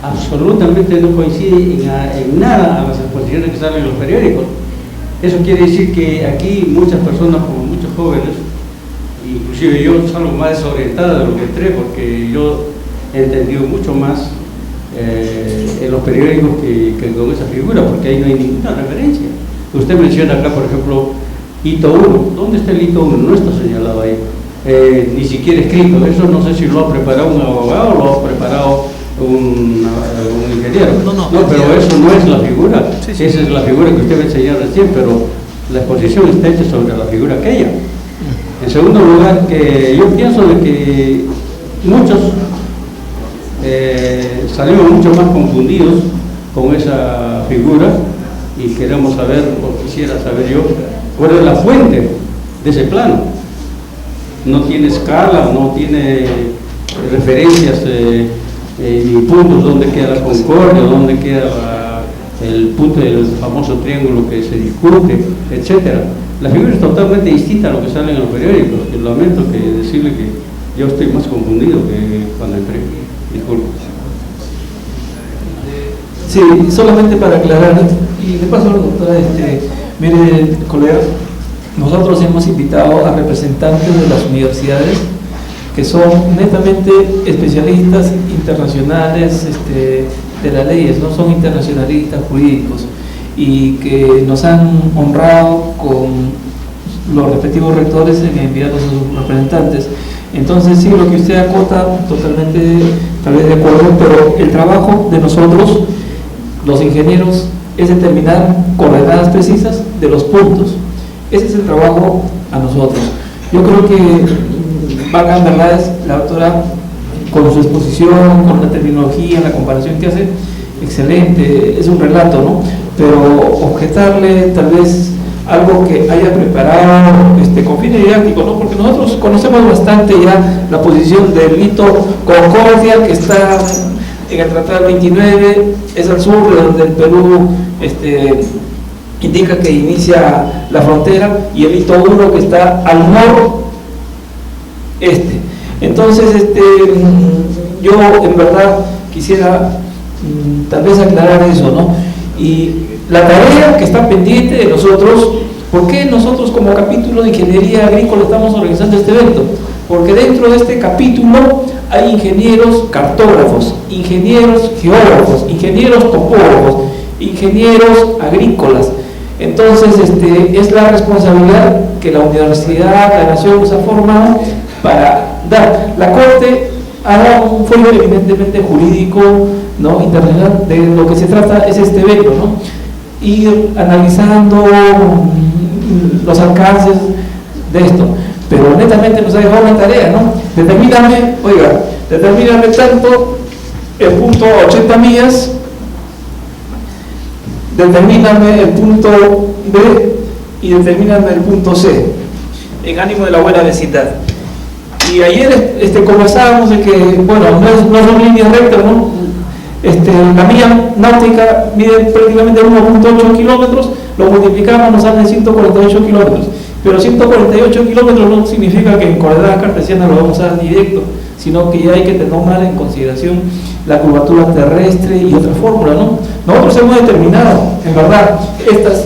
absolutamente no coincide en nada a las exposiciones que salen en los periódicos. Eso quiere decir que aquí muchas personas, como muchos jóvenes, inclusive yo salgo más desorientada de lo que entré, porque yo he entendido mucho más en los periódicos que con esa figura, porque ahí no hay ninguna referencia. Usted menciona acá, por ejemplo, hito 1. ¿Dónde está el hito 1? No está señalado ahí, ni siquiera escrito. Eso no sé si lo ha preparado un abogado o lo ha preparado un ingeniero. No, pero eso no es la figura. Sí, sí. Esa es la figura que usted me enseñó recién, pero la exposición está hecha sobre la figura aquella. En segundo lugar, que yo pienso de que muchos salimos mucho más confundidos con esa figura y queremos saber, o quisiera saber yo, cuál es la fuente de ese plano. No tiene escala, no tiene referencias ni puntos donde queda la concordia, donde queda el punto del famoso triángulo que se discute, etcétera. La figura es totalmente distinta a lo que sale en los periódicos. Yo lamento decirle que yo estoy más confundido que cuando entré. Disculpe. Sí, solamente para aclarar, y de paso, doctora, mire, colega, nosotros hemos invitado a representantes de las universidades que son netamente especialistas internacionales de las leyes, no son internacionalistas jurídicos, y que nos han honrado con los respectivos rectores en enviarnos a sus representantes. Entonces, sí, lo que usted acota, totalmente tal vez de acuerdo, pero el trabajo de nosotros, los ingenieros, es determinar coordenadas precisas de los puntos. Ese es el trabajo a nosotros. Yo creo que bacán, verdad, es la doctora con su exposición, con la terminología, la comparación que hace, excelente, es un relato, ¿no? Pero objetarle tal vez algo que haya preparado con fines didácticos, ¿no? Porque nosotros conocemos bastante ya la posición del hito Concordia, que está en el Tratado 29, es al sur, de donde el Perú indica que inicia la frontera, y el hito 1 que está al noreste. Entonces, yo en verdad quisiera tal vez aclarar eso, ¿no? Y la tarea que está pendiente de nosotros, ¿por qué nosotros como capítulo de Ingeniería Agrícola estamos organizando este evento? Porque dentro de este capítulo hay ingenieros cartógrafos, ingenieros geógrafos, ingenieros topógrafos, ingenieros agrícolas. Entonces, es la responsabilidad que la Universidad de la Nación nos ha formado para dar. La Corte ha dado un folio evidentemente jurídico, ¿no?, internacional. De lo que se trata es este evento, ¿no? Ir analizando los alcances de esto, pero netamente nos ha dejado una tarea, ¿no? Determíname tanto el punto 80 millas, determíname el punto B y determíname el punto C, en ánimo de la buena vecindad. Y ayer conversábamos de que, bueno, no son líneas rectas, ¿no? La milla náutica mide prácticamente 1.8 kilómetros, lo multiplicamos, nos salen 148 kilómetros. Pero 148 kilómetros no significa que en coordenadas cartesianas lo vamos a dar directo, sino que ya hay que tomar en consideración la curvatura terrestre y otra fórmula, ¿no? Nosotros hemos determinado, en verdad,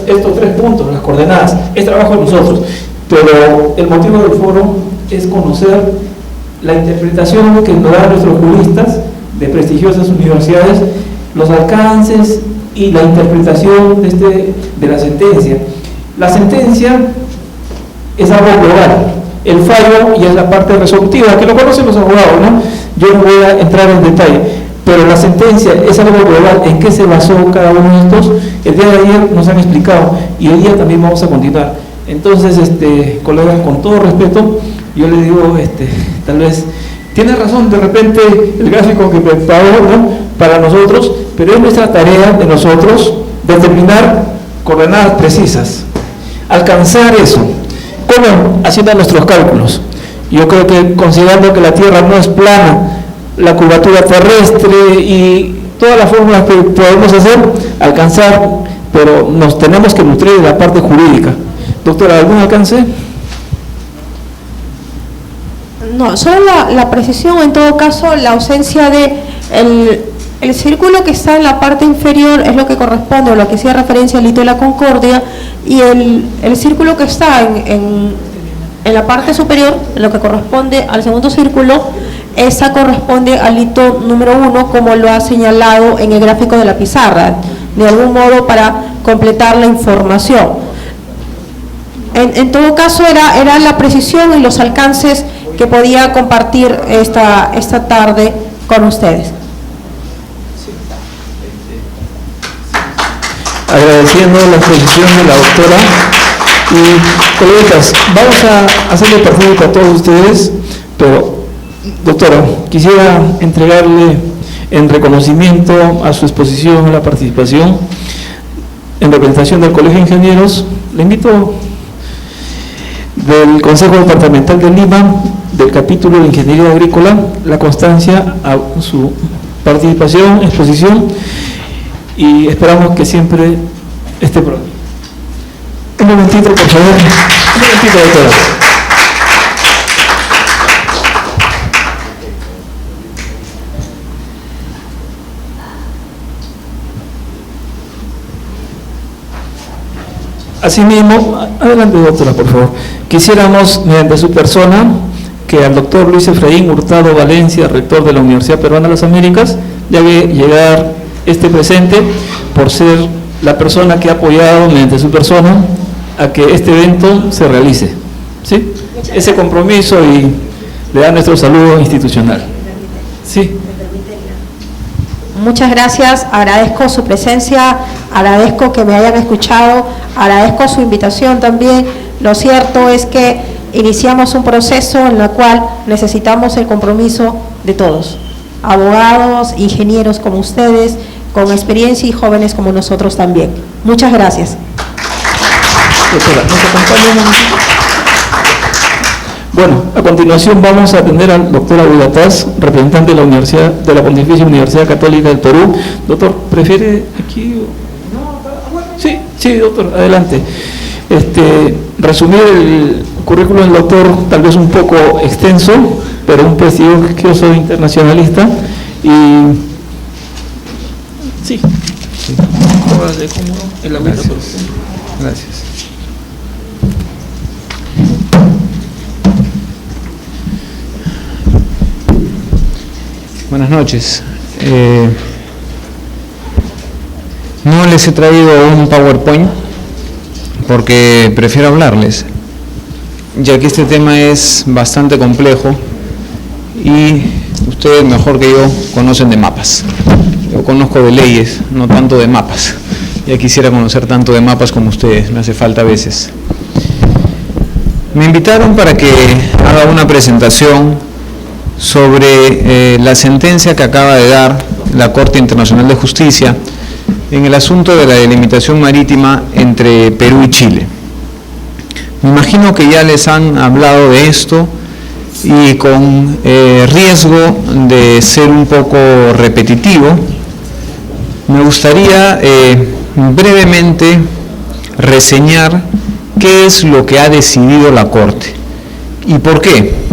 estos 3 puntos, las coordenadas, es trabajo de nosotros, pero el motivo del foro es conocer la interpretación que nos dan nuestros juristas de prestigiosas universidades, los alcances y la interpretación de la sentencia. La sentencia es algo global, el fallo ya es la parte resolutiva, que lo conocen los abogados, ¿no? Yo no voy a entrar en detalle, pero la sentencia es algo global. ¿En qué se basó cada uno de estos? El día de ayer nos han explicado y hoy día también vamos a continuar. Entonces, colegas, con todo respeto, yo le digo, tal vez tiene razón de repente el gráfico que preparó, ¿no?, para nosotros, pero es nuestra tarea de nosotros determinar coordenadas precisas, alcanzar eso. ¿Cómo? Haciendo nuestros cálculos. Yo creo que, considerando que la Tierra no es plana, la curvatura terrestre y todas las fórmulas que podemos hacer, alcanzar, pero nos tenemos que nutrir de la parte jurídica. Doctora, ¿algún alcance? No, solo la precisión, en todo caso, la ausencia de el círculo que está en la parte inferior es lo que corresponde, o lo que hacía referencia al hito de la Concordia, y el círculo que está en la parte superior, lo que corresponde al segundo círculo, esa corresponde al hito número 1, como lo ha señalado en el gráfico de la pizarra, de algún modo para completar la información. En todo caso, era la precisión y los alcances que podía compartir esta tarde con ustedes. Agradeciendo la exposición de la doctora. Y colegas, vamos a hacerle partícipe a todos ustedes, pero doctora, quisiera entregarle en reconocimiento a su exposición, a la participación, en representación del Colegio de Ingenieros, le invito del Consejo Departamental de Lima, del capítulo de Ingeniería Agrícola, la constancia a su participación, exposición, y esperamos que siempre esté por aquí. Un momentito, por favor. Un momentito, doctora. Asimismo, adelante, doctora, por favor. Quisiéramos, mediante su persona, que al doctor Luis Efraín Hurtado Valencia, rector de la Universidad Peruana de las Américas, le haga llegar este presente por ser la persona que ha apoyado mediante su persona a que este evento se realice, ¿sí? Ese compromiso, y le da nuestro saludo institucional. Sí. Muchas gracias, agradezco su presencia, agradezco que me hayan escuchado, agradezco su invitación también. Lo cierto es que iniciamos un proceso en el cual necesitamos el compromiso de todos, abogados, ingenieros como ustedes, con experiencia y jóvenes como nosotros también. Muchas gracias. Doctora, ¿nos acompaña un momentito? Bueno, a continuación vamos a atender al doctor Abugataz, representante de la Pontificia Universidad Católica del Perú. Doctor, ¿prefiere aquí? Sí, doctor, adelante. Resumir el currículum del doctor, tal vez un poco extenso, pero un prestigioso internacionalista. Y sí. Gracias. Buenas noches. No les he traído un PowerPoint porque prefiero hablarles, ya que este tema es bastante complejo y ustedes mejor que yo conocen de mapas. Yo conozco de leyes, no tanto de mapas. Ya quisiera conocer tanto de mapas como ustedes, me hace falta a veces. Me invitaron para que haga una presentación sobre la sentencia que acaba de dar la Corte Internacional de Justicia en el asunto de la delimitación marítima entre Perú y Chile. Me imagino que ya les han hablado de esto y con riesgo de ser un poco repetitivo, me gustaría brevemente reseñar qué es lo que ha decidido la Corte y por qué.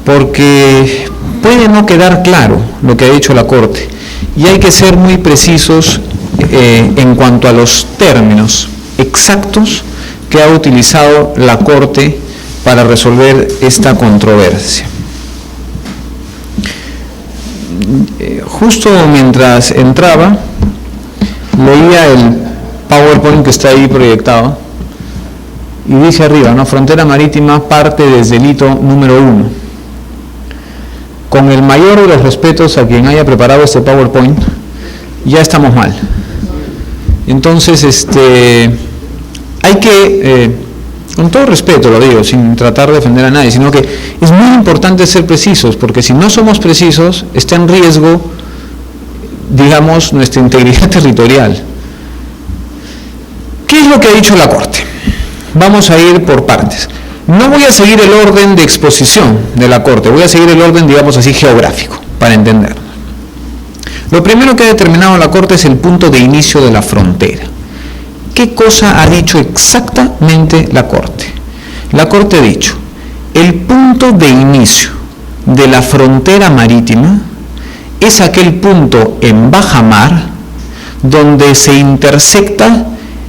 Porque puede no quedar claro lo que ha dicho la Corte y hay que ser muy precisos en cuanto a los términos exactos que ha utilizado la Corte para resolver esta controversia. Justo mientras entraba, leía el PowerPoint que está ahí proyectado y dice arriba, ¿no? Frontera marítima parte desde el hito número 1. Con el mayor de los respetos a quien haya preparado este PowerPoint, ya estamos mal. Entonces, hay que, con todo respeto lo digo, sin tratar de defender a nadie, sino que es muy importante ser precisos, porque si no somos precisos, está en riesgo, digamos, nuestra integridad territorial. ¿Qué es lo que ha dicho la Corte? Vamos a ir por partes. No voy a seguir el orden de exposición de la Corte, voy a seguir el orden, digamos así, geográfico, para entender. Lo primero que ha determinado la Corte es el punto de inicio de la frontera. ¿Qué cosa ha dicho exactamente la Corte? La Corte ha dicho, el punto de inicio de la frontera marítima es aquel punto en baja mar donde se intersecta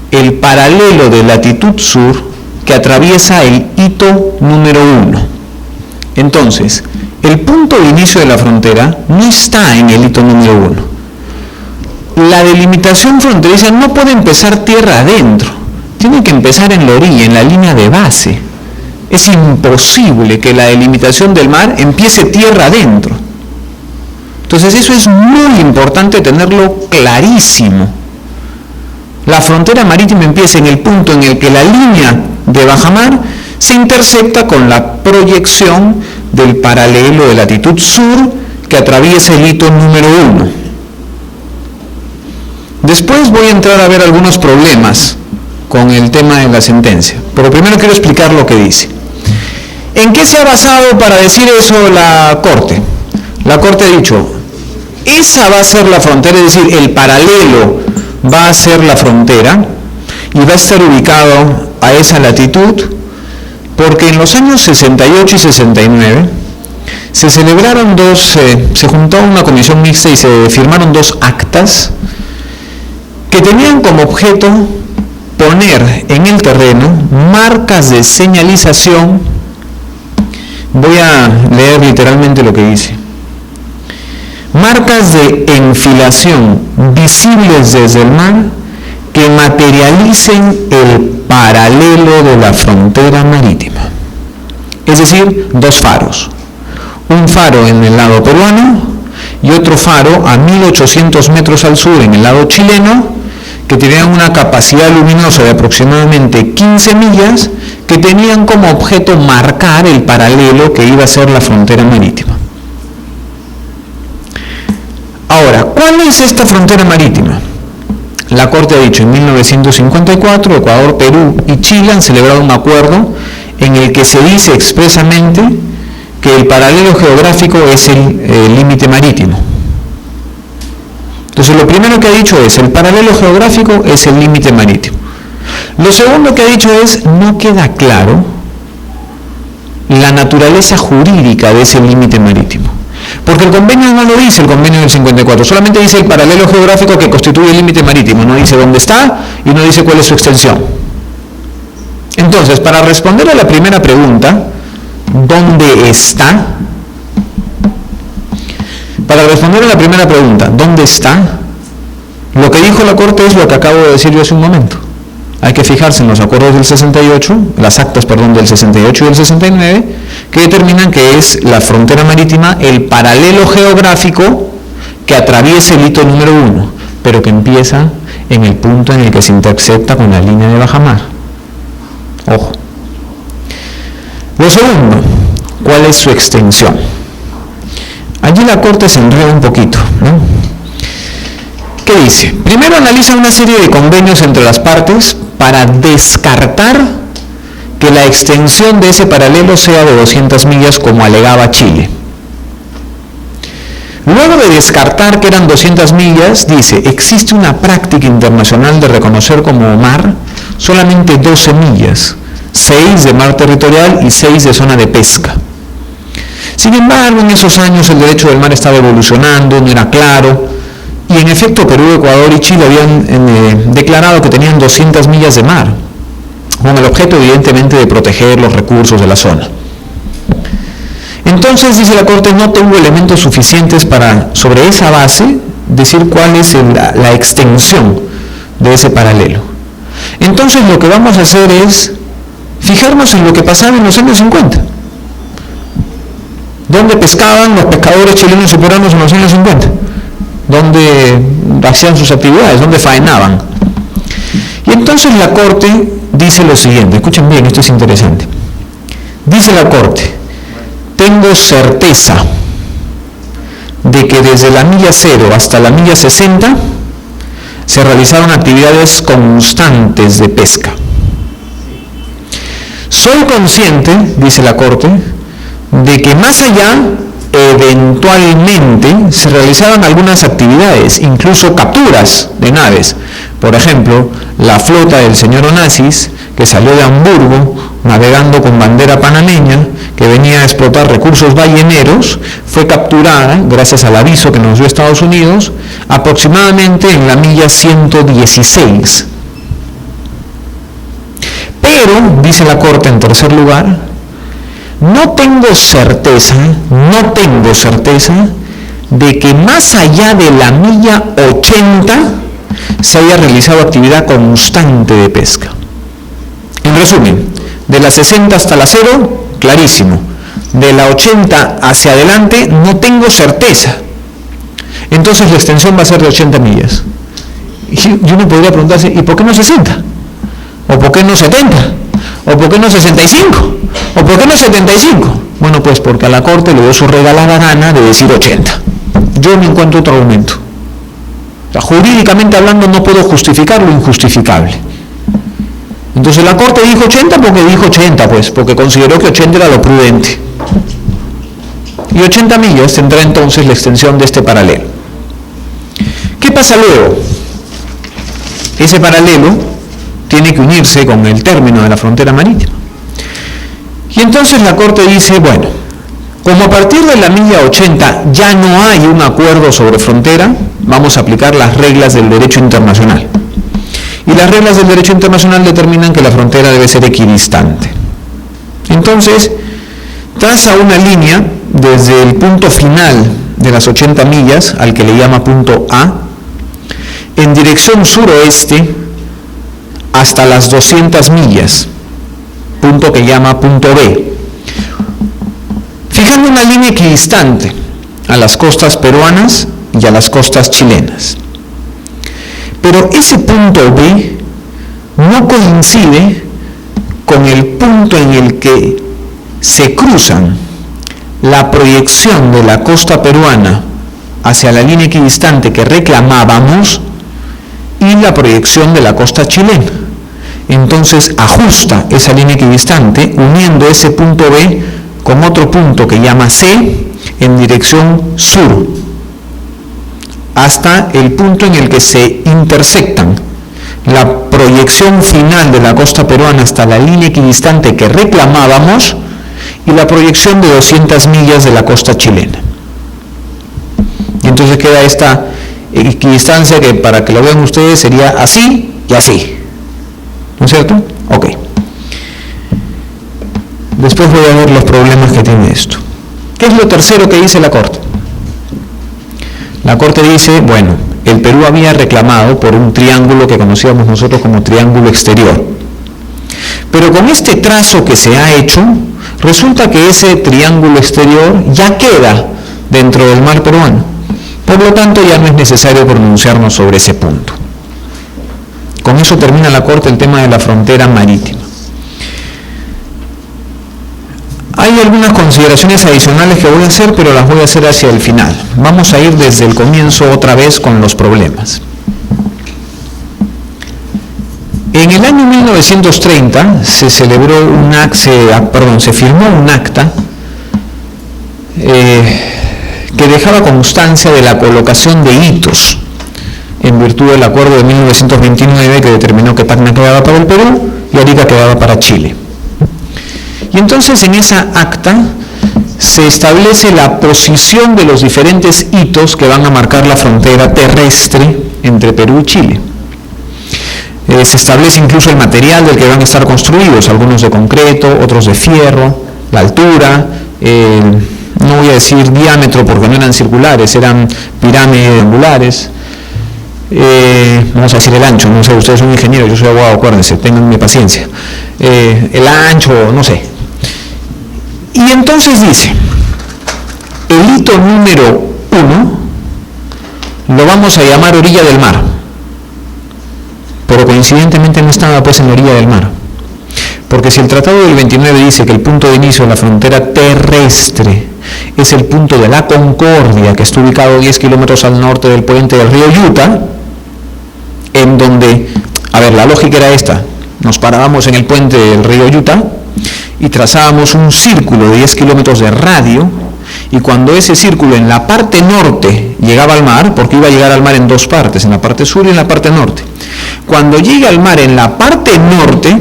el paralelo de latitud sur que atraviesa el hito número 1. Entonces, el punto de inicio de la frontera no está en el hito número 1. La delimitación fronteriza no puede empezar tierra adentro, tiene que empezar en la orilla, en la línea de base. Es imposible que la delimitación del mar empiece tierra adentro. Entonces, eso es muy importante tenerlo clarísimo. La frontera marítima empieza en el punto en el que la línea de bajamar se intersecta con la proyección del paralelo de latitud sur que atraviesa el hito número 1. Después voy a entrar a ver algunos problemas con el tema de la sentencia, pero primero quiero explicar lo que dice. ¿En qué se ha basado para decir eso la Corte? La Corte ha dicho, esa va a ser la frontera, es decir, el paralelo va a ser la frontera y va a estar ubicado a esa latitud porque en los años 68 y 69 se celebraron se juntó una comisión mixta y se firmaron dos actas que tenían como objeto poner en el terreno marcas de señalización. Voy a leer literalmente lo que dice. Marcas de enfilación visibles desde el mar que materialicen el paralelo de la frontera marítima. Es decir, dos faros. Un faro en el lado peruano y otro faro a 1800 metros al sur en el lado chileno, que tenían una capacidad luminosa de aproximadamente 15 millas, que tenían como objeto marcar el paralelo que iba a ser la frontera marítima. Ahora, ¿cuál es esta frontera marítima? La Corte ha dicho en 1954, Ecuador, Perú y Chile han celebrado un acuerdo en el que se dice expresamente que el paralelo geográfico es el límite marítimo. Entonces, lo primero que ha dicho es, el paralelo geográfico es el límite marítimo. Lo segundo que ha dicho es, no queda claro la naturaleza jurídica de ese límite marítimo. Porque el convenio no lo dice, el convenio del 54, solamente dice el paralelo geográfico que constituye el límite marítimo, no dice dónde está y no dice cuál es su extensión. Entonces, para responder a la primera pregunta, ¿dónde está? Para responder a la primera pregunta, ¿dónde está? Lo que dijo la Corte es lo que acabo de decir yo hace un momento. Hay que fijarse en los acuerdos del 68, las actas, perdón, del 68 y del 69, que determinan que es la frontera marítima el paralelo geográfico que atraviesa el hito número 1, pero que empieza en el punto en el que se intercepta con la línea de bajamar. Ojo. Lo segundo, ¿cuál es su extensión? Allí la Corte se enreda un poquito, ¿no? ¿Qué dice? Primero analiza una serie de convenios entre las partes para descartar que la extensión de ese paralelo sea de 200 millas como alegaba Chile. Luego de descartar que eran 200 millas, dice, existe una práctica internacional de reconocer como mar solamente 12 millas, 6 de mar territorial y 6 de zona de pesca. Sin embargo, en esos años el derecho del mar estaba evolucionando, no era claro, y en efecto Perú, Ecuador y Chile habían declarado que tenían 200 millas de mar, con el objeto evidentemente de proteger los recursos de la zona. Entonces, dice la Corte, no tengo elementos suficientes para, sobre esa base, decir cuál es la extensión de ese paralelo. Entonces, lo que vamos a hacer es fijarnos en lo que pasaba en los años 50. ¿Dónde pescaban los pescadores chilenos y peruanos en los años 50? ¿Dónde hacían sus actividades? ¿Dónde faenaban? Y entonces la Corte dice lo siguiente, escuchen bien, esto es interesante. Dice la Corte, tengo certeza de que desde la milla 0 hasta la milla 60 se realizaron actividades constantes de pesca. Soy consciente, dice la Corte, de que más allá eventualmente se realizaron algunas actividades, incluso capturas de naves. Por ejemplo, la flota del señor Onassis, que salió de Hamburgo navegando con bandera panameña, que venía a explotar recursos balleneros, fue capturada, gracias al aviso que nos dio Estados Unidos, aproximadamente en la milla 116. Pero, dice la Corte en tercer lugar, no tengo certeza de que más allá de la milla 80 se haya realizado actividad constante de pesca. En resumen, de la 60 hasta la 0, clarísimo. De la 80 hacia adelante, no tengo certeza. Entonces la extensión va a ser de 80 millas. Y uno podría preguntarse, ¿y por qué no 60? ¿O por qué no 70? ¿O por qué no 65? ¿O por qué no 75? Bueno, pues porque a la Corte le dio su regalada gana de decir 80. Yo no encuentro otro argumento. O sea, jurídicamente hablando no puedo justificar lo injustificable. Entonces la Corte dijo 80 porque dijo 80, pues, porque consideró que 80 era lo prudente. Y 80 millas tendrá entonces la extensión de este paralelo. ¿Qué pasa luego? Ese paralelo tiene que unirse con el término de la frontera marítima. Y entonces la Corte dice, bueno, como a partir de la milla 80 ya no hay un acuerdo sobre frontera, vamos a aplicar las reglas del derecho internacional. Y las reglas del derecho internacional determinan que la frontera debe ser equidistante. Entonces, traza una línea desde el punto final de las 80 millas, al que le llama punto A, en dirección suroeste hasta las 200 millas, punto que llama punto B, fijando una línea equidistante a las costas peruanas y a las costas chilenas. Pero ese punto B no coincide con el punto en el que se cruzan la proyección de la costa peruana hacia la línea equidistante que reclamábamos y la proyección de la costa chilena. Entonces ajusta esa línea equidistante uniendo ese punto B con otro punto que llama C en dirección sur, hasta el punto en el que se intersectan la proyección final de la costa peruana hasta la línea equidistante que reclamábamos y la proyección de 200 millas de la costa chilena. Y entonces queda esta equidistancia que, para que lo vean ustedes, sería así y así. ¿No es cierto? Ok. Después voy a ver los problemas que tiene esto. ¿Qué es lo tercero que dice la Corte? La Corte dice, bueno, el Perú había reclamado por un triángulo que conocíamos nosotros como triángulo exterior. Pero con este trazo que se ha hecho, resulta que ese triángulo exterior ya queda dentro del mar peruano. Por lo tanto, ya no es necesario pronunciarnos sobre ese punto. Con eso termina la Corte el tema de la frontera marítima. Hay algunas consideraciones adicionales que voy a hacer, pero las voy a hacer hacia el final. Vamos a ir desde el comienzo otra vez con los problemas. En el año 1930 se firmó un acta que dejaba constancia de la colocación de hitos en virtud del acuerdo de 1929 que determinó que Tacna quedaba para el Perú y Arica quedaba para Chile. Y entonces en esa acta se establece la posición de los diferentes hitos que van a marcar la frontera terrestre entre Perú y Chile. Se establece incluso el material del que van a estar construidos, algunos de concreto, otros de fierro, la altura, no voy a decir diámetro porque no eran circulares, eran pirámides angulares. Vamos a decir el ancho, no sé, ustedes son ingenieros, yo soy abogado, acuérdense, tenganme paciencia. El ancho, no sé. Y entonces dice, el hito número 1 lo vamos a llamar orilla del mar, pero coincidentemente no estaba pues en la orilla del mar, porque si el Tratado del 29 dice que el punto de inicio de la frontera terrestre es el punto de la Concordia, que está ubicado 10 kilómetros al norte del puente del río Yuta, en donde, la lógica era esta, nos parábamos en el puente del río Yuta y trazábamos un círculo de 10 kilómetros de radio, y cuando ese círculo en la parte norte llegaba al mar, porque iba a llegar al mar en dos partes, en la parte sur y en la parte norte, cuando llegue al mar en la parte norte,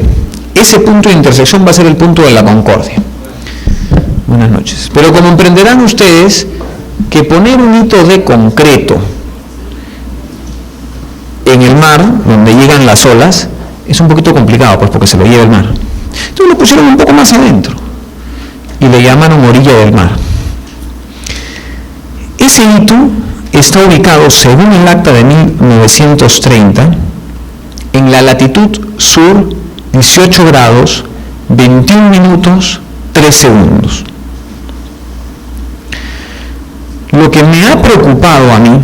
ese punto de intersección va a ser el punto de la Concordia. Buenas noches. Pero como comprenderán ustedes que poner un hito de concreto en el mar, donde llegan las olas, es un poquito complicado, pues porque se lo lleva el mar. Entonces lo pusieron un poco más adentro y le llamaron orilla del mar. Ese hito está ubicado, según el acta de 1930, en la latitud sur 18 grados, 21 minutos, 3 segundos. Lo que me ha preocupado a mí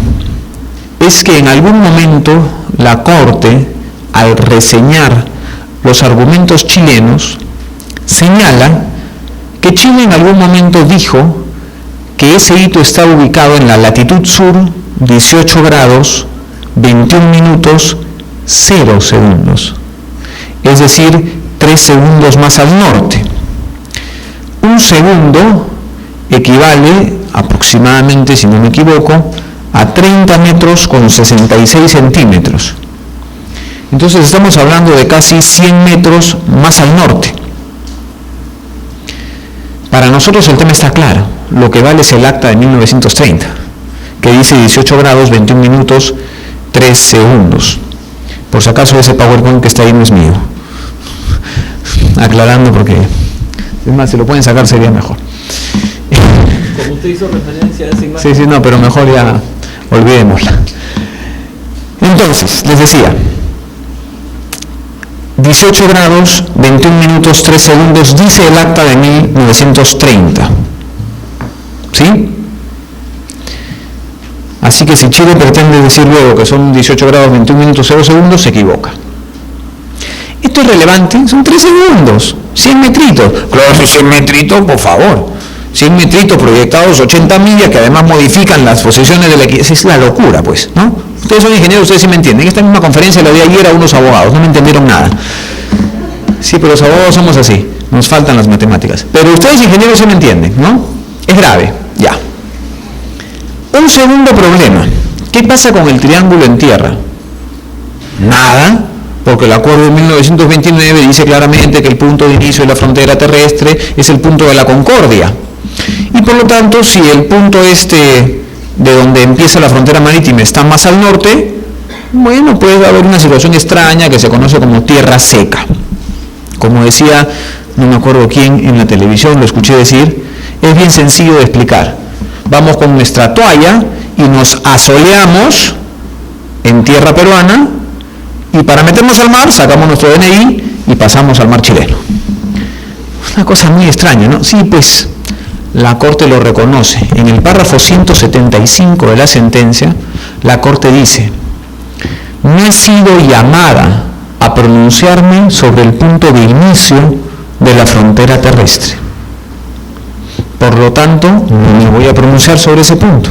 es que en algún momento la Corte, al reseñar los argumentos chilenos, señala que Chile en algún momento dijo que ese hito estaba ubicado en la latitud sur 18 grados, 21 minutos, 0 segundos, es decir, 3 segundos más al norte. Un segundo equivale aproximadamente, si no me equivoco, a 30 metros con 66 centímetros. Entonces estamos hablando de casi 100 metros más al norte. Para nosotros el tema está claro, lo que vale es el acta de 1930, que dice 18 grados, 21 minutos, 3 segundos. Por si acaso ese PowerPoint que está ahí no es mío. Aclarando porque, es más, si lo pueden sacar sería mejor. Como usted hizo referencia a esa imagen. Sí, no, pero mejor ya olvidémosla. Entonces, les decía, 18 grados, 21 minutos, 3 segundos, dice el acta de 1930. ¿Sí? Así que si Chile pretende decir luego que son 18 grados, 21 minutos, 0 segundos, se equivoca. Esto esto es relevante, son 3 segundos, 100 metritos. Claro, 100 metritos, por favor. 100 metritos proyectados 80 millas, que además modifican las posiciones de la equidad. Es la locura, pues, ¿no? Ustedes son ingenieros, ustedes sí me entienden. En esta misma conferencia la di ayer a unos abogados, no me entendieron nada. Sí, pero los abogados somos así, nos faltan las matemáticas. Pero ustedes ingenieros sí me entienden, ¿no? Es grave, ya. Un segundo problema. ¿Qué pasa con el triángulo en tierra? Nada, porque el acuerdo de 1929 dice claramente que el punto de inicio de la frontera terrestre es el punto de la Concordia. Y por lo tanto, si el punto de donde empieza la frontera marítima está más al norte, bueno, puede haber una situación extraña que se conoce como tierra seca. Como decía, no me acuerdo quién en la televisión, lo escuché decir, es bien sencillo de explicar. Vamos con nuestra toalla y nos asoleamos en tierra peruana y para meternos al mar sacamos nuestro DNI y pasamos al mar chileno. Una cosa muy extraña, ¿no? Sí, pues la Corte lo reconoce. En el párrafo 175 de la sentencia, la Corte dice: no he sido llamada a pronunciarme sobre el punto de inicio de la frontera terrestre. Por lo tanto, no me voy a pronunciar sobre ese punto.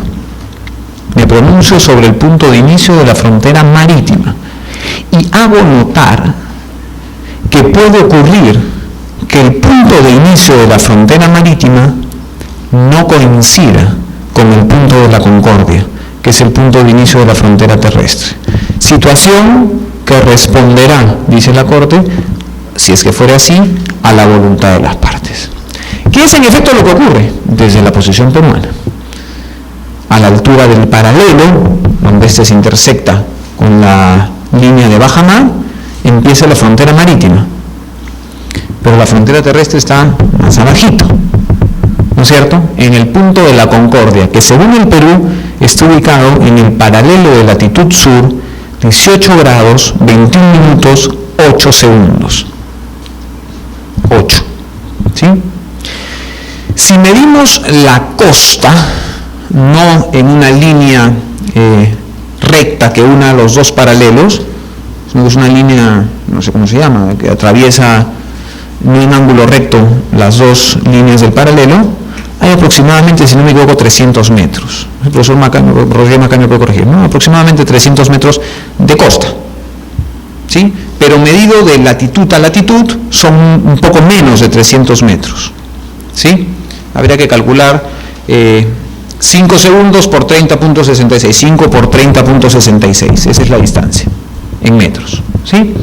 Me pronuncio sobre el punto de inicio de la frontera marítima. Y hago notar que puede ocurrir que el punto de inicio de la frontera marítima no coincida con el punto de la Concordia, que es el punto de inicio de la frontera terrestre. Situación que responderá, dice la Corte, si es que fuera así, a la voluntad de las partes. ¿Qué es en efecto lo que ocurre? Desde la posición peruana, a la altura del paralelo, donde este se intersecta con la línea de bajamar, empieza la frontera marítima, pero la frontera terrestre está más abajito, ¿no es cierto? En el punto de la Concordia, que según el Perú está ubicado en el paralelo de latitud sur, 18 grados, 21 minutos, 8 segundos. 8, ¿sí? Si medimos la costa, no en una línea recta que una los dos paralelos, sino que es una línea, no sé cómo se llama, que atraviesa no en ángulo recto las dos líneas del paralelo, hay aproximadamente, si no me equivoco, 300 metros. El profesor Roger Macán me puede corregir, ¿no? Aproximadamente 300 metros de costa, ¿sí? Pero medido de latitud a latitud son un poco menos de 300 metros, ¿sí? Habría que calcular 5 segundos por 30.66, 5 por 30.66, esa es la distancia, en metros, ¿sí?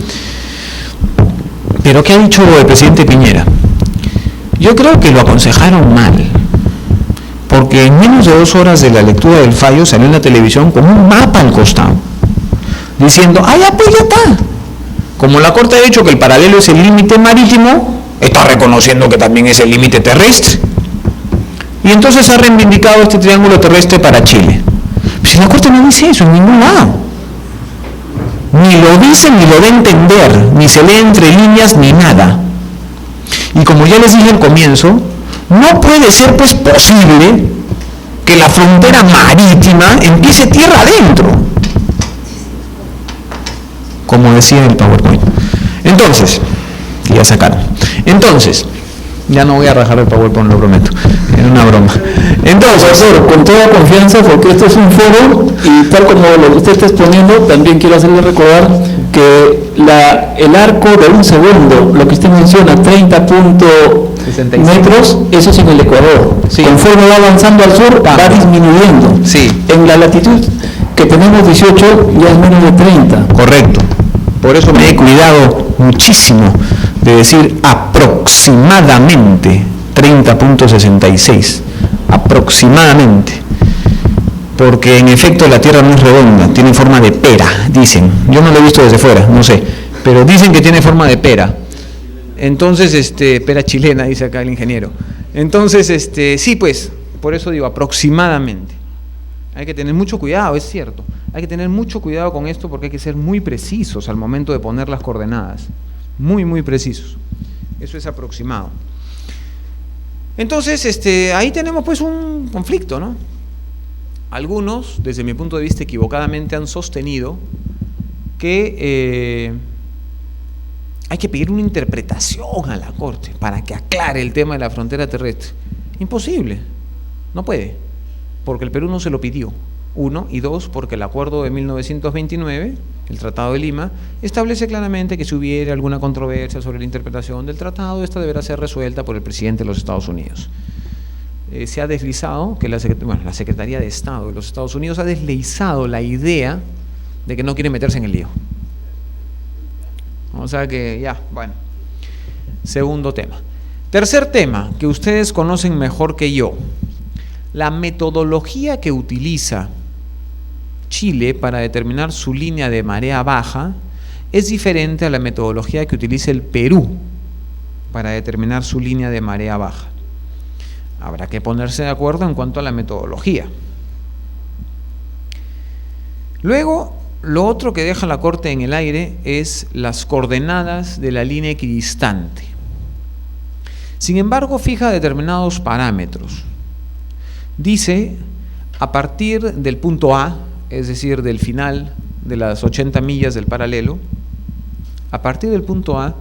Pero ¿qué ha dicho el presidente Piñera? Yo creo que lo aconsejaron mal, porque en menos de 2 horas de la lectura del fallo salió en la televisión con un mapa al costado, diciendo, ¡ay, pues ya está! Como la Corte ha dicho que el paralelo es el límite marítimo, está reconociendo que también es el límite terrestre. Y entonces ha reivindicado este triángulo terrestre para Chile. Pues la Corte no dice eso en ningún lado. Ni lo dice, ni lo da a entender, ni se lee entre líneas, ni nada. Y como ya les dije al comienzo, no puede ser pues posible que la frontera marítima empiece tierra adentro, como decía en el PowerPoint. Entonces, que ya sacaron. Entonces, ya no voy a rajar el PowerPoint, lo prometo. Era una broma. Entonces, profesor, con toda confianza, porque este es un foro y tal como lo que usted está exponiendo, también quiero hacerle recordar que el arco de un segundo, lo que usted menciona, 30 metros, eso es en el Ecuador. Sí. Conforme va avanzando al sur, va disminuyendo. Sí. En la latitud que tenemos 18, ya es menos de 30. Correcto. Por eso me he cuidado muchísimo de decir aproximadamente 30.66. Aproximadamente. Porque en efecto la Tierra no es redonda, tiene forma de pera, dicen. Yo no lo he visto desde fuera, no sé. Pero dicen que tiene forma de pera. Entonces, pera chilena, dice acá el ingeniero. Entonces, sí, pues, por eso digo aproximadamente. Hay que tener mucho cuidado, es cierto. Hay que tener mucho cuidado con esto porque hay que ser muy precisos al momento de poner las coordenadas. Muy, muy precisos. Eso es aproximado. Entonces, ahí tenemos pues un conflicto, ¿no? Algunos, desde mi punto de vista equivocadamente, han sostenido que hay que pedir una interpretación a la Corte para que aclare el tema de la frontera terrestre. Imposible, no puede, porque el Perú no se lo pidió. 1, y 2, porque el acuerdo de 1929, el Tratado de Lima, establece claramente que si hubiera alguna controversia sobre la interpretación del tratado, esta deberá ser resuelta por el presidente de los Estados Unidos. Se ha deslizado, que la Secretaría de Estado de los Estados Unidos ha deslizado la idea de que no quiere meterse en el lío. O sea que ya, bueno. Segundo tema. Tercer tema, que ustedes conocen mejor que yo. La metodología que utiliza Chile para determinar su línea de marea baja es diferente a la metodología que utiliza el Perú para determinar su línea de marea baja. Habrá que ponerse de acuerdo en cuanto a la metodología. Luego, lo otro que deja la Corte en el aire es las coordenadas de la línea equidistante. Sin embargo, fija determinados parámetros. Dice, a partir del punto A, es decir, del final de las 80 millas del paralelo, a partir del punto A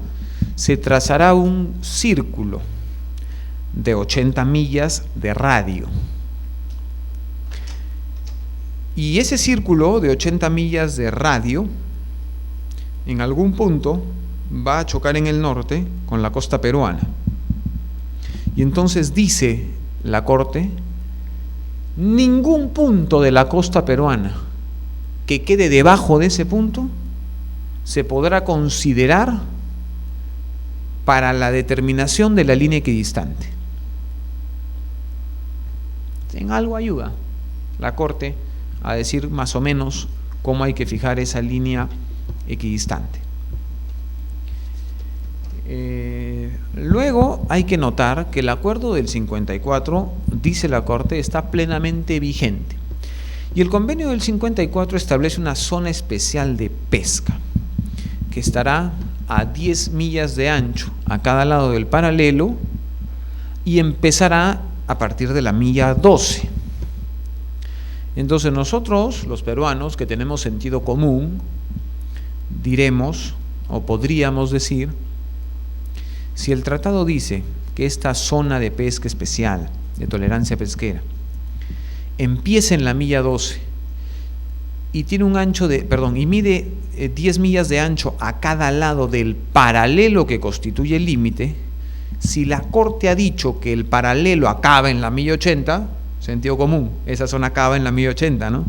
se trazará un círculo de 80 millas de radio. Y ese círculo de 80 millas de radio, en algún punto, va a chocar en el norte con la costa peruana. Y entonces dice la Corte, ningún punto de la costa peruana que quede debajo de ese punto se podrá considerar para la determinación de la línea equidistante. En algo ayuda la Corte a decir más o menos cómo hay que fijar esa línea equidistante. Luego hay que notar que el acuerdo del 54, dice la Corte, está plenamente vigente. Y el convenio del 54 establece una zona especial de pesca que estará a 10 millas de ancho a cada lado del paralelo y empezará a partir de la milla 12. Entonces nosotros, los peruanos, que tenemos sentido común, diremos o podríamos decir, si el tratado dice que esta zona de pesca especial, de tolerancia pesquera, empieza en la milla 12 y tiene un ancho de, y mide 10 millas de ancho a cada lado del paralelo que constituye el límite, si la Corte ha dicho que el paralelo acaba en la milla 80, sentido común, esa zona acaba en la milla 80, ¿no?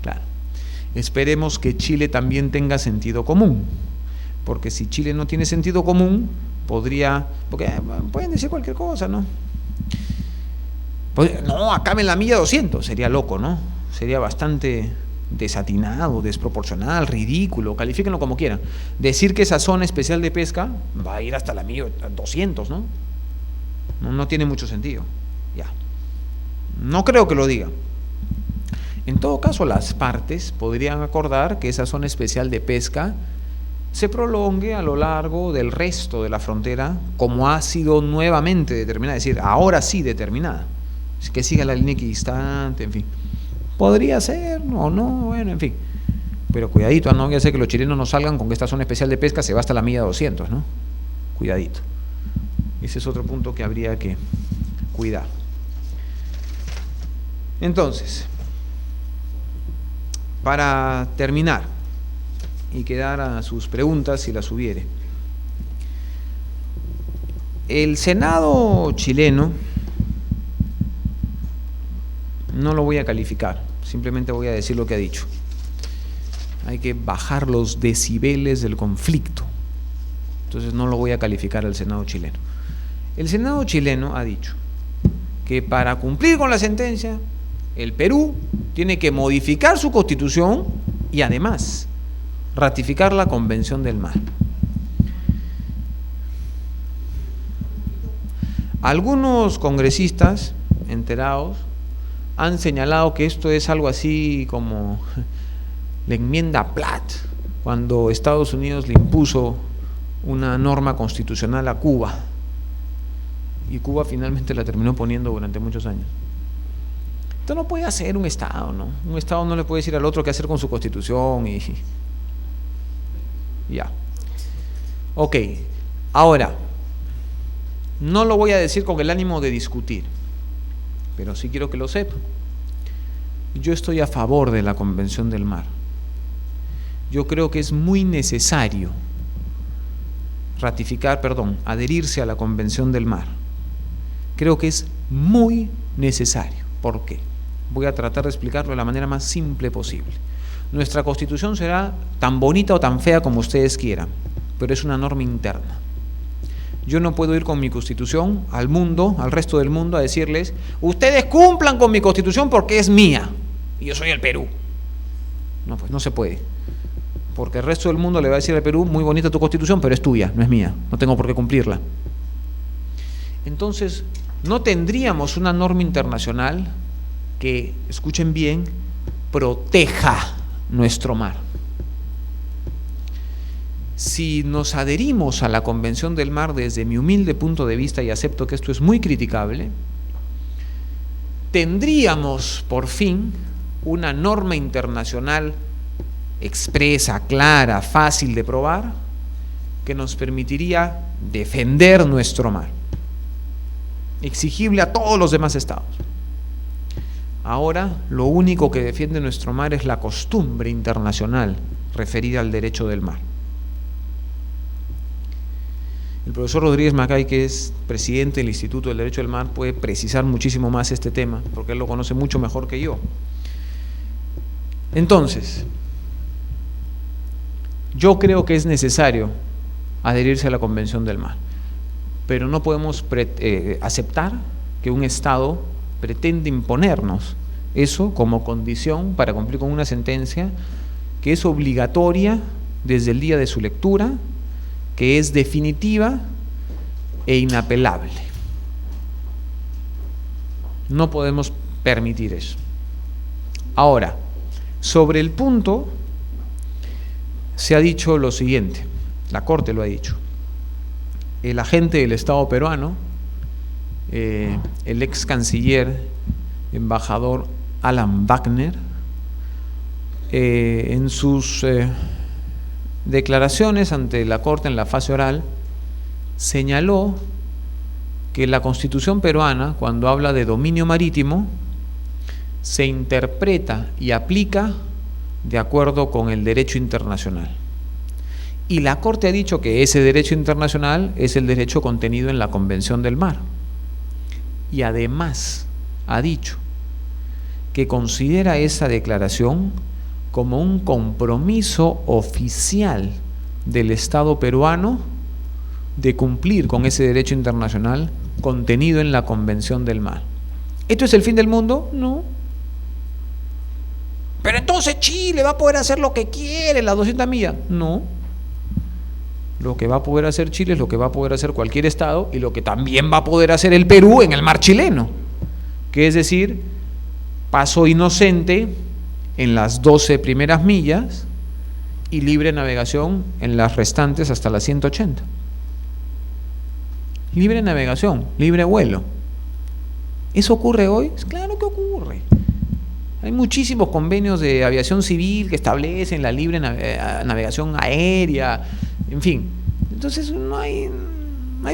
Claro. Esperemos que Chile también tenga sentido común, porque si Chile no tiene sentido común, porque pueden decir cualquier cosa, ¿no? No, acabe en la milla 200, sería loco, ¿no? Sería bastante desatinado, desproporcional, ridículo, califíquenlo como quieran. Decir que esa zona especial de pesca va a ir hasta la milla 200, ¿no? No tiene mucho sentido, ya. No creo que lo diga. En todo caso, las partes podrían acordar que esa zona especial de pesca se prolongue a lo largo del resto de la frontera, como ha sido nuevamente determinada, es decir, ahora sí determinada, que siga la línea equidistante, en fin. Podría ser o no, bueno, en fin. Pero cuidadito, no voy a hacer que los chilenos no salgan con que esta zona especial de pesca se va hasta la milla 200, ¿no? Cuidadito. Ese es otro punto que habría que cuidar. Entonces, para terminar y quedar a sus preguntas si las hubiere, el Senado chileno, no lo voy a calificar, simplemente voy a decir lo que ha dicho. Hay que bajar los decibeles del conflicto, entonces no lo voy a calificar al Senado chileno. El Senado chileno ha dicho que para cumplir con la sentencia, el Perú tiene que modificar su constitución y además ratificar la Convención del Mar. Algunos congresistas enterados han señalado que esto es algo así como la enmienda Platt, cuando Estados Unidos le impuso una norma constitucional a Cuba y Cuba finalmente la terminó poniendo durante muchos años. Esto no puede hacer un Estado, ¿no? Un Estado no le puede decir al otro qué hacer con su constitución y ya. Ok, ahora, no lo voy a decir con el ánimo de discutir, pero sí quiero que lo sepan. Yo estoy a favor de la Convención del Mar. Yo creo que es muy necesario adherirse a la Convención del Mar. Creo que es muy necesario. ¿Por qué? Voy a tratar de explicarlo de la manera más simple posible. Nuestra Constitución será tan bonita o tan fea como ustedes quieran, pero es una norma interna. Yo no puedo ir con mi Constitución al mundo, al resto del mundo, a decirles: ustedes cumplan con mi Constitución porque es mía y yo soy el Perú. No, pues no se puede. Porque el resto del mundo le va a decir al Perú: muy bonita tu Constitución, pero es tuya, no es mía, no tengo por qué cumplirla. Entonces, no tendríamos una norma internacional que, escuchen bien, proteja nuestro mar. Si nos adherimos a la Convención del Mar desde mi humilde punto de vista, y acepto que esto es muy criticable, tendríamos por fin una norma internacional expresa, clara, fácil de probar, que nos permitiría defender nuestro mar, exigible a todos los demás estados. Ahora, lo único que defiende nuestro mar es la costumbre internacional referida al derecho del mar. El profesor Rodríguez Macay, que es presidente del Instituto del Derecho del Mar, puede precisar muchísimo más este tema, porque él lo conoce mucho mejor que yo. Entonces, yo creo que es necesario adherirse a la Convención del Mar, pero no podemos aceptar que un Estado pretende imponernos eso como condición para cumplir con una sentencia que es obligatoria desde el día de su lectura, que es definitiva e inapelable. No podemos permitir eso. Ahora, sobre el punto se ha dicho lo siguiente, la Corte lo ha dicho. El agente del Estado peruano, el ex canciller, embajador Alan Wagner, en sus declaraciones ante la Corte en la fase oral, señaló que la Constitución peruana, cuando habla de dominio marítimo, se interpreta y aplica de acuerdo con el derecho internacional. Y la Corte ha dicho que ese derecho internacional es el derecho contenido en la Convención del Mar. Y además ha dicho que considera esa declaración como un compromiso oficial del Estado peruano de cumplir con ese derecho internacional contenido en la Convención del Mar. ¿Esto es el fin del mundo? No. Pero entonces Chile va a poder hacer lo que quiere, las 200 millas. No. Lo que va a poder hacer Chile es lo que va a poder hacer cualquier Estado y lo que también va a poder hacer el Perú en el mar chileno, que es decir, paso inocente en las 12 primeras millas y libre navegación en las restantes hasta las 180. Libre navegación, libre vuelo. ¿Eso ocurre hoy? Claro que ocurre. Hay muchísimos convenios de aviación civil que establecen la libre navegación aérea, en fin. Entonces no hay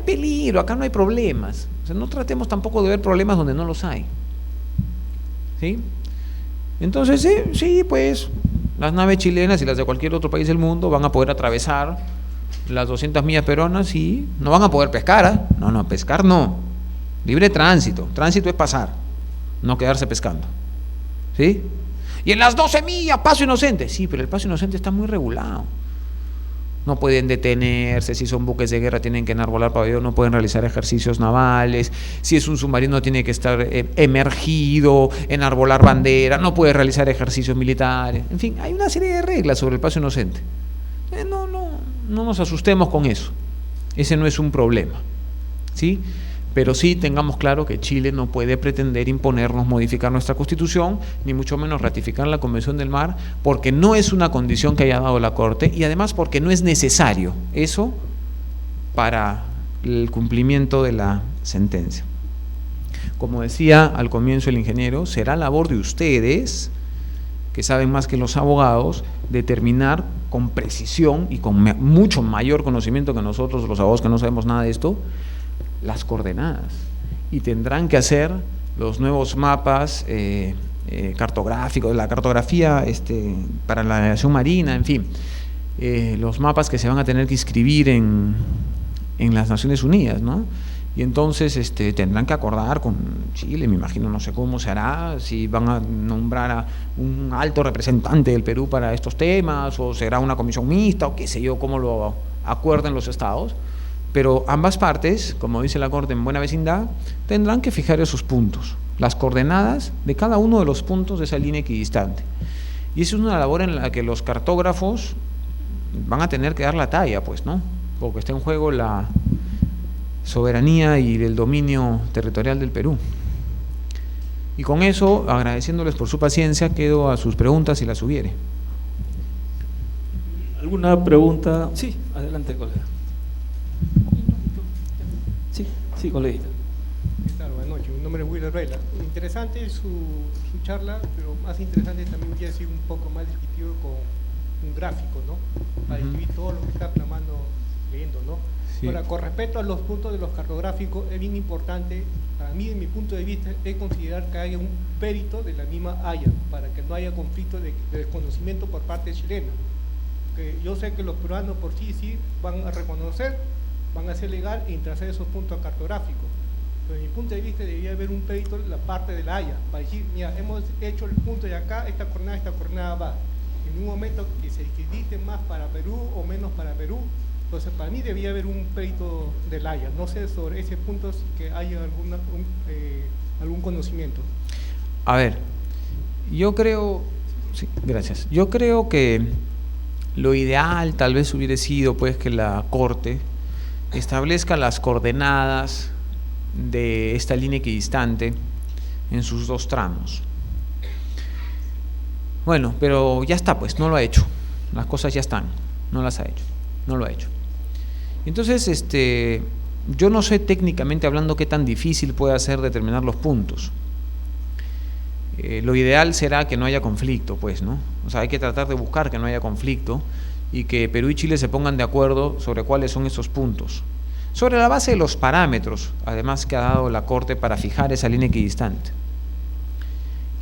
peligro, acá no hay problemas. O sea, no tratemos tampoco de ver problemas donde no los hay. ¿Sí? Entonces, sí, pues las naves chilenas y las de cualquier otro país del mundo van a poder atravesar las 200 millas peruanas y no van a poder pescar. No, pescar no. Libre tránsito. Tránsito es pasar, no quedarse pescando. ¿Sí? Y en las 12 millas, paso inocente. Sí, pero el paso inocente está muy regulado. No pueden detenerse, si son buques de guerra tienen que enarbolar pabellón, no pueden realizar ejercicios navales, si es un submarino tiene que estar emergido, enarbolar bandera, no puede realizar ejercicios militares, en fin, hay una serie de reglas sobre el paso inocente. No nos asustemos con eso, ese no es un problema, ¿sí? Pero sí tengamos claro que Chile no puede pretender imponernos modificar nuestra Constitución, ni mucho menos ratificar la Convención del Mar, porque no es una condición que haya dado la Corte y además porque no es necesario eso para el cumplimiento de la sentencia. Como decía al comienzo el ingeniero, será labor de ustedes, que saben más que los abogados, determinar con precisión y con mucho mayor conocimiento que nosotros, los abogados que no sabemos nada de esto, las coordenadas. Y tendrán que hacer los nuevos mapas cartográficos, la cartografía para la navegación marina, en fin, los mapas que se van a tener que inscribir en las Naciones Unidas, ¿no? Y entonces tendrán que acordar con Chile, me imagino, no sé cómo se hará, si van a nombrar a un alto representante del Perú para estos temas, o será una comisión mixta, o qué sé yo, cómo lo acuerden los estados, pero ambas partes, como dice la Corte en buena vecindad, tendrán que fijar esos puntos, las coordenadas de cada uno de los puntos de esa línea equidistante. Y esa es una labor en la que los cartógrafos van a tener que dar la talla, pues, ¿no? Porque está en juego la soberanía y el dominio territorial del Perú. Y con eso, agradeciéndoles por su paciencia, quedo a sus preguntas si las hubiere. ¿Alguna pregunta? Sí, adelante, colega. Sí, coleguita. ¿Qué tal? Buenas noches, mi nombre es Wilder Vela. Interesante su charla, pero más interesante también hubiera sido un poco más descriptivo con un gráfico, ¿no? Para describir todo lo que está plasmando, leyendo, ¿no? Sí. Ahora, con respecto a los puntos de los cartográficos, es bien importante, para mí, desde mi punto de vista, es considerar que haya un perito de la misma Haya, para que no haya conflicto de desconocimiento por parte chilena. Que yo sé que los peruanos por sí van a reconocer, van a ser legal e trazar esos puntos cartográficos. Pero desde mi punto de vista debería haber un perito en la parte de la Haya, para decir, mira, hemos hecho el punto de acá, esta coordenada va. En un momento que se discrimine más para Perú o menos para Perú, entonces para mí debía haber un perito del Haya. No sé sobre ese punto si que haya algún conocimiento. A ver, yo creo, sí, gracias. Yo creo que lo ideal tal vez hubiera sido pues que la Corte establezca las coordenadas de esta línea equidistante en sus dos tramos. Bueno, pero ya está, pues no lo ha hecho. Las cosas ya están, no las ha hecho, no lo ha hecho. Entonces, yo no sé técnicamente hablando qué tan difícil puede ser determinar los puntos. Lo ideal será que no haya conflicto, pues, ¿no? O sea, hay que tratar de buscar que no haya conflicto y que Perú y Chile se pongan de acuerdo sobre cuáles son esos puntos. Sobre la base de los parámetros, además, que ha dado la Corte para fijar esa línea equidistante.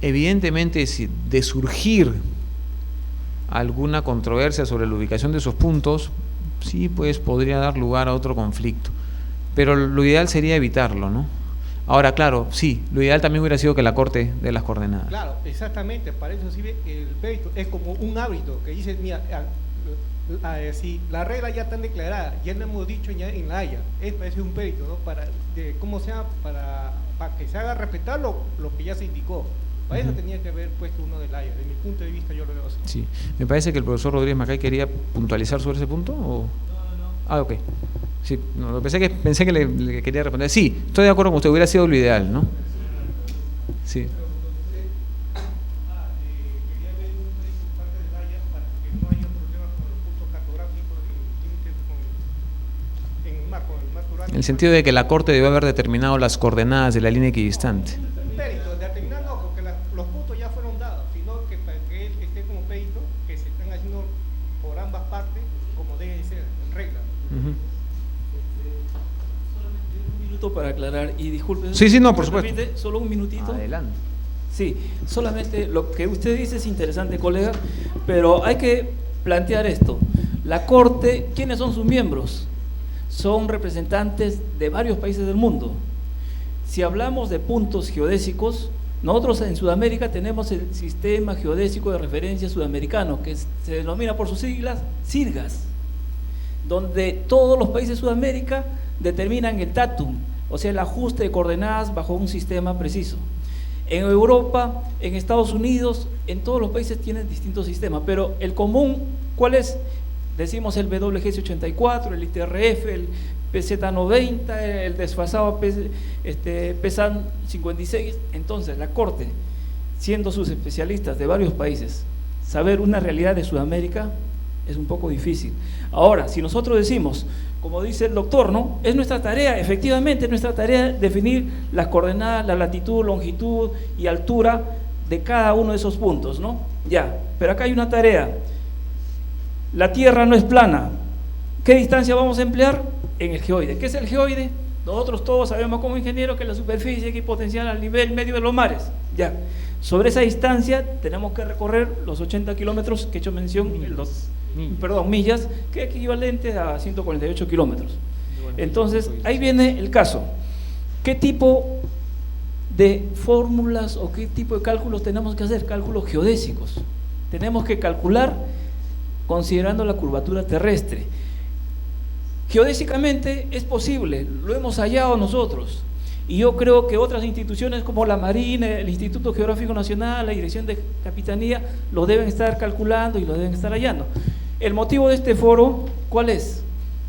Evidentemente, si de surgir alguna controversia sobre la ubicación de esos puntos, sí, pues podría dar lugar a otro conflicto. Pero lo ideal sería evitarlo, ¿no? Ahora, claro, sí, lo ideal también hubiera sido que la Corte dé las coordenadas. Claro, exactamente, para eso sirve el perito, es como un hábito que dice, mira, si la regla ya está declarada, ya lo hemos dicho ya en la Haya, es un perito, ¿no? Para que se haga respetar lo que ya se indicó. Para eso tenía que haber puesto uno del Haya. Desde mi punto de vista yo lo veo así. Sí, me parece que el profesor Rodríguez Macay quería puntualizar sobre ese punto. ¿O? No. Ah, ok. Sí, no, pensé que le quería responder. Sí, estoy de acuerdo con usted, hubiera sido lo ideal, ¿no? Sí. Quería ver un perito por parte del Haya para que no haya problemas con los puntos cartográficos en el marco En el sentido de que la Corte debe haber determinado las coordenadas de la línea equidistante. Perito, determinar no, porque los puntos ya fueron dados, sino que para que él esté como perito, que se están haciendo por ambas partes, como debe ser, en regla. Solamente un minuto para aclarar, y disculpen. Sí, no, por supuesto. Permite, solo un minutito. Adelante. Sí, solamente lo que usted dice es interesante, colega, pero hay que plantear esto. La Corte, ¿quiénes son sus miembros? Son representantes de varios países del mundo. Si hablamos de puntos geodésicos, nosotros en Sudamérica tenemos el Sistema Geodésico de Referencia Sudamericano, que se denomina por sus siglas SIRGAS, donde todos los países de Sudamérica determinan el datum, o sea, el ajuste de coordenadas bajo un sistema preciso. En Europa, en Estados Unidos, en todos los países tienen distintos sistemas, pero el común, ¿cuál es? Decimos el WGS 84, el ITRF, el PZ90, el desfasado PESAN 56. Entonces, la Corte, siendo sus especialistas de varios países, saber una realidad de Sudamérica es un poco difícil. Ahora, si nosotros decimos, como dice el doctor, ¿no? Es nuestra tarea, efectivamente, es nuestra tarea definir las coordenadas, la latitud, longitud y altura de cada uno de esos puntos, ¿no? Ya, pero acá hay una tarea. La Tierra no es plana. ¿Qué distancia vamos a emplear? En el geoide. ¿Qué es el geoide? Nosotros todos sabemos como ingenieros que la superficie equipotencial al nivel medio de los mares. Ya. Sobre esa distancia tenemos que recorrer los 80 kilómetros que he hecho mención, millas, que es equivalente a 148 kilómetros. Entonces, ahí viene el caso. ¿Qué tipo de fórmulas o qué tipo de cálculos tenemos que hacer? Cálculos geodésicos. Tenemos que calcular considerando la curvatura terrestre. Geodésicamente es posible, lo hemos hallado nosotros, y yo creo que otras instituciones como la Marina, el Instituto Geográfico Nacional, la Dirección de Capitanía, lo deben estar calculando y lo deben estar hallando. El motivo de este foro, ¿cuál es?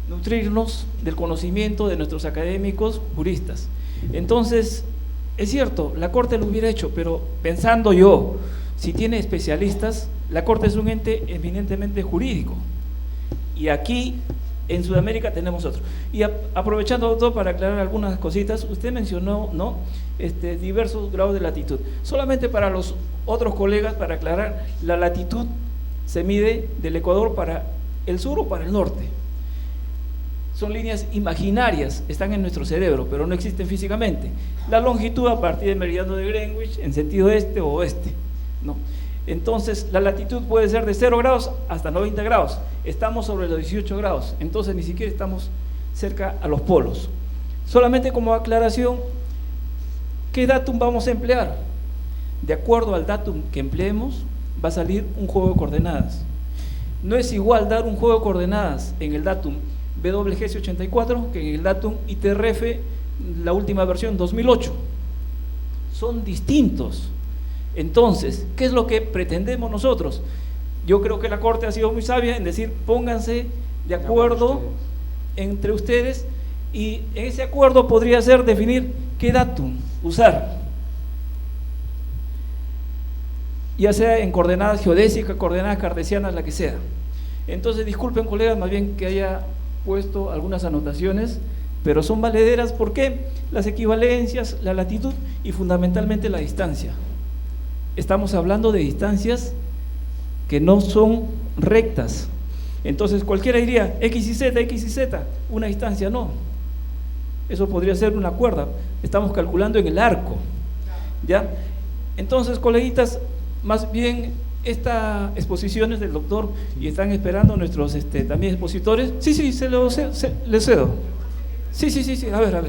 Nutrirnos del conocimiento de nuestros académicos juristas. Entonces, es cierto, la Corte lo hubiera hecho, pero pensando yo, si tiene especialistas, la Corte es un ente eminentemente jurídico, y aquí en Sudamérica tenemos otro. Y aprovechando, doctor, para aclarar algunas cositas, usted mencionó, ¿no?, diversos grados de latitud. Solamente para los otros colegas, para aclarar, la latitud se mide del Ecuador para el sur o para el norte. Son líneas imaginarias, están en nuestro cerebro, pero no existen físicamente. La longitud a partir del meridiano de Greenwich, en sentido este o oeste, ¿no? Entonces, la latitud puede ser de 0 grados hasta 90 grados. Estamos sobre los 18 grados, entonces ni siquiera estamos cerca a los polos. Solamente como aclaración, ¿qué datum vamos a emplear? De acuerdo al datum que empleemos, va a salir un juego de coordenadas. No es igual dar un juego de coordenadas en el datum WGS84 que en el datum ITRF, la última versión 2008. Son distintos. Entonces, ¿qué es lo que pretendemos nosotros? Yo creo que la Corte ha sido muy sabia en decir, pónganse de acuerdo entre ustedes, y en ese acuerdo podría ser definir qué datum usar, ya sea en coordenadas geodésicas, coordenadas cartesianas, la que sea. Entonces, disculpen, colegas, más bien que haya puesto algunas anotaciones, pero son valederas. ¿Por qué? Las equivalencias, la latitud y fundamentalmente la distancia. Estamos hablando de distancias que no son rectas. Entonces cualquiera diría X y Z, una distancia no. Eso podría ser una cuerda. Estamos calculando en el arco, ¿ya? Entonces, coleguitas, más bien esta exposición es del doctor y están esperando nuestros también expositores. Sí, les cedo. Sí, a ver.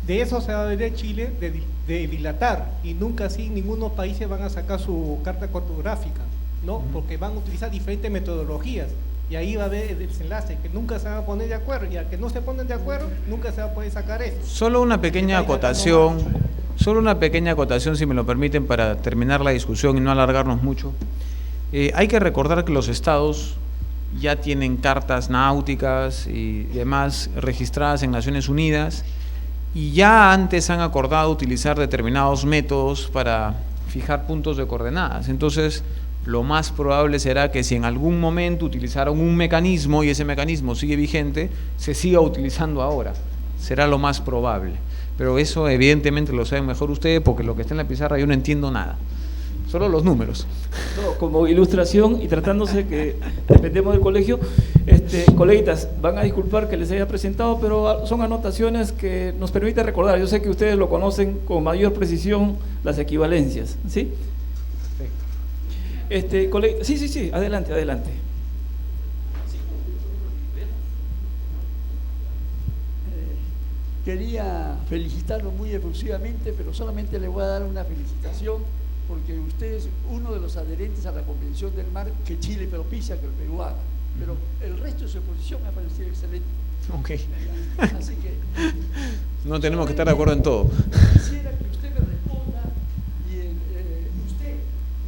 De eso se va a ver Chile, de dilatar, y nunca así ningunos países van a sacar su carta cartográfica, ¿no? Porque van a utilizar diferentes metodologías, y ahí va a haber el desenlace, que nunca se van a poner de acuerdo, y al que no se ponen de acuerdo, nunca se va a poder sacar eso. Solo una pequeña acotación, si me lo permiten, para terminar la discusión y no alargarnos mucho. Hay que recordar que los estados ya tienen cartas náuticas y demás registradas en Naciones Unidas, y ya antes han acordado utilizar determinados métodos para fijar puntos de coordenadas. Entonces, lo más probable será que si en algún momento utilizaron un mecanismo y ese mecanismo sigue vigente, se siga utilizando ahora. Será lo más probable. Pero eso evidentemente lo saben mejor ustedes, porque lo que está en la pizarra yo no entiendo nada. Solo los números. No, como ilustración, y tratándose que dependemos del colegio, coleguitas, van a disculpar que les haya presentado, pero son anotaciones que nos permiten recordar. Yo sé que ustedes lo conocen con mayor precisión, las equivalencias, ¿sí? Perfecto. Sí, adelante. Quería felicitarlo muy efusivamente, pero solamente le voy a dar una felicitación, porque usted es uno de los adherentes a la Convención del Mar que Chile propicia que el Perú haga, pero el resto de su exposición me ha parecido excelente. Ok. Así que no tenemos que estar de acuerdo en todo. Quisiera que usted me responda, y usted,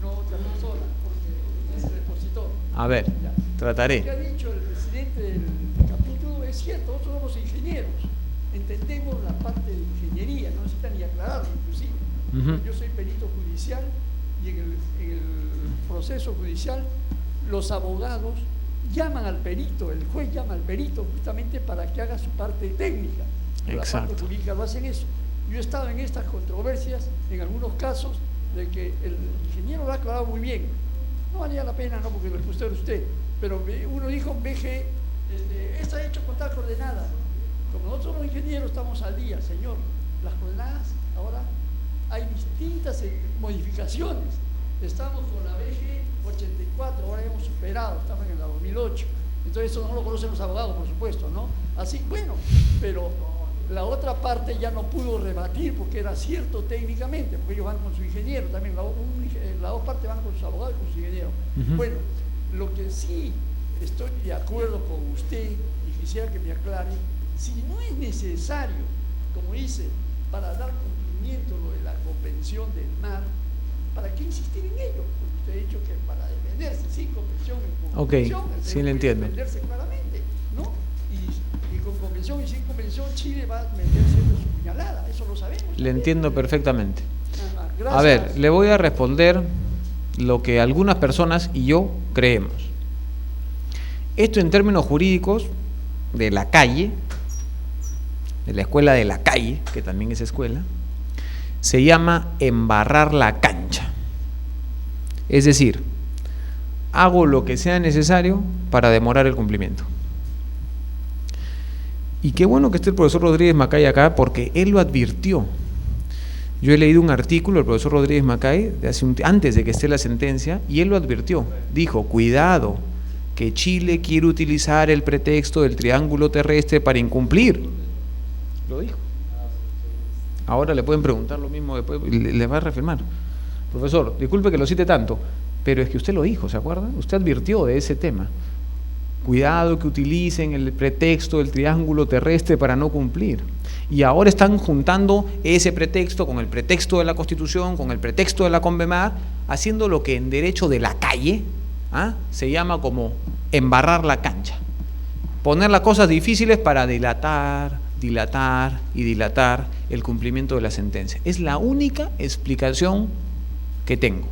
no otra persona, porque es el expositor. A ver, trataré. Lo que ha dicho el presidente del capítulo es cierto, nosotros somos ingenieros, entendemos la parte de ingeniería, no necesita ni aclararlo inclusive. Yo soy perito judicial, y en el proceso judicial los abogados llaman al perito, el juez llama al perito justamente para que haga su parte técnica. La parte jurídica lo hacen eso. Yo he estado en estas controversias, en algunos casos, de que el ingeniero lo ha aclarado muy bien, no valía la pena, no, porque lo usted era usted, pero uno dijo, BG, está hecho con tal coordenada. Como nosotros los ingenieros estamos al día, señor, las coordenadas ahora hay distintas modificaciones. Estamos con la BG 84, ahora hemos superado, estamos en la 2008. Entonces eso no lo conocen los abogados, por supuesto, ¿no? Así, bueno, pero la otra parte ya no pudo rebatir porque era cierto técnicamente, porque ellos van con su ingeniero también, las dos partes van con sus abogados y con su ingeniero. Bueno, lo que sí estoy de acuerdo con usted y quisiera que me aclare, si no es necesario, como dice, para dar cumplimiento lo de la Convención del Mar, ¿para qué insistir en ello? Porque usted ha dicho que para defenderse sin convención en convención, sí le entiendo. Defenderse claramente, ¿no? Y con convención y sin convención Chile va a meterse en su puñalada, eso lo sabemos. Le entiendo perfectamente. Gracias. A ver, le voy a responder lo que algunas personas y yo creemos. Esto en términos jurídicos de la calle, de la escuela de la calle, que también es escuela, se llama embarrar la cancha. Es decir, hago lo que sea necesario para demorar el cumplimiento. Y qué bueno que esté el profesor Rodríguez Macay acá, porque él lo advirtió. Yo he leído un artículo del profesor Rodríguez Macay de antes de que esté la sentencia, y él lo advirtió. Dijo, cuidado, que Chile quiere utilizar el pretexto del triángulo terrestre para incumplir. Lo dijo. Ahora le pueden preguntar lo mismo después, le va a reafirmar. Profesor, disculpe que lo cite tanto, pero es que usted lo dijo, ¿se acuerda? Usted advirtió de ese tema. Cuidado que utilicen el pretexto del triángulo terrestre para no cumplir. Y ahora están juntando ese pretexto con el pretexto de la Constitución, con el pretexto de la Convemar, haciendo lo que en derecho de la calle se llama como embarrar la cancha. Poner las cosas difíciles para dilatar el cumplimiento de la sentencia. Es la única explicación que tengo.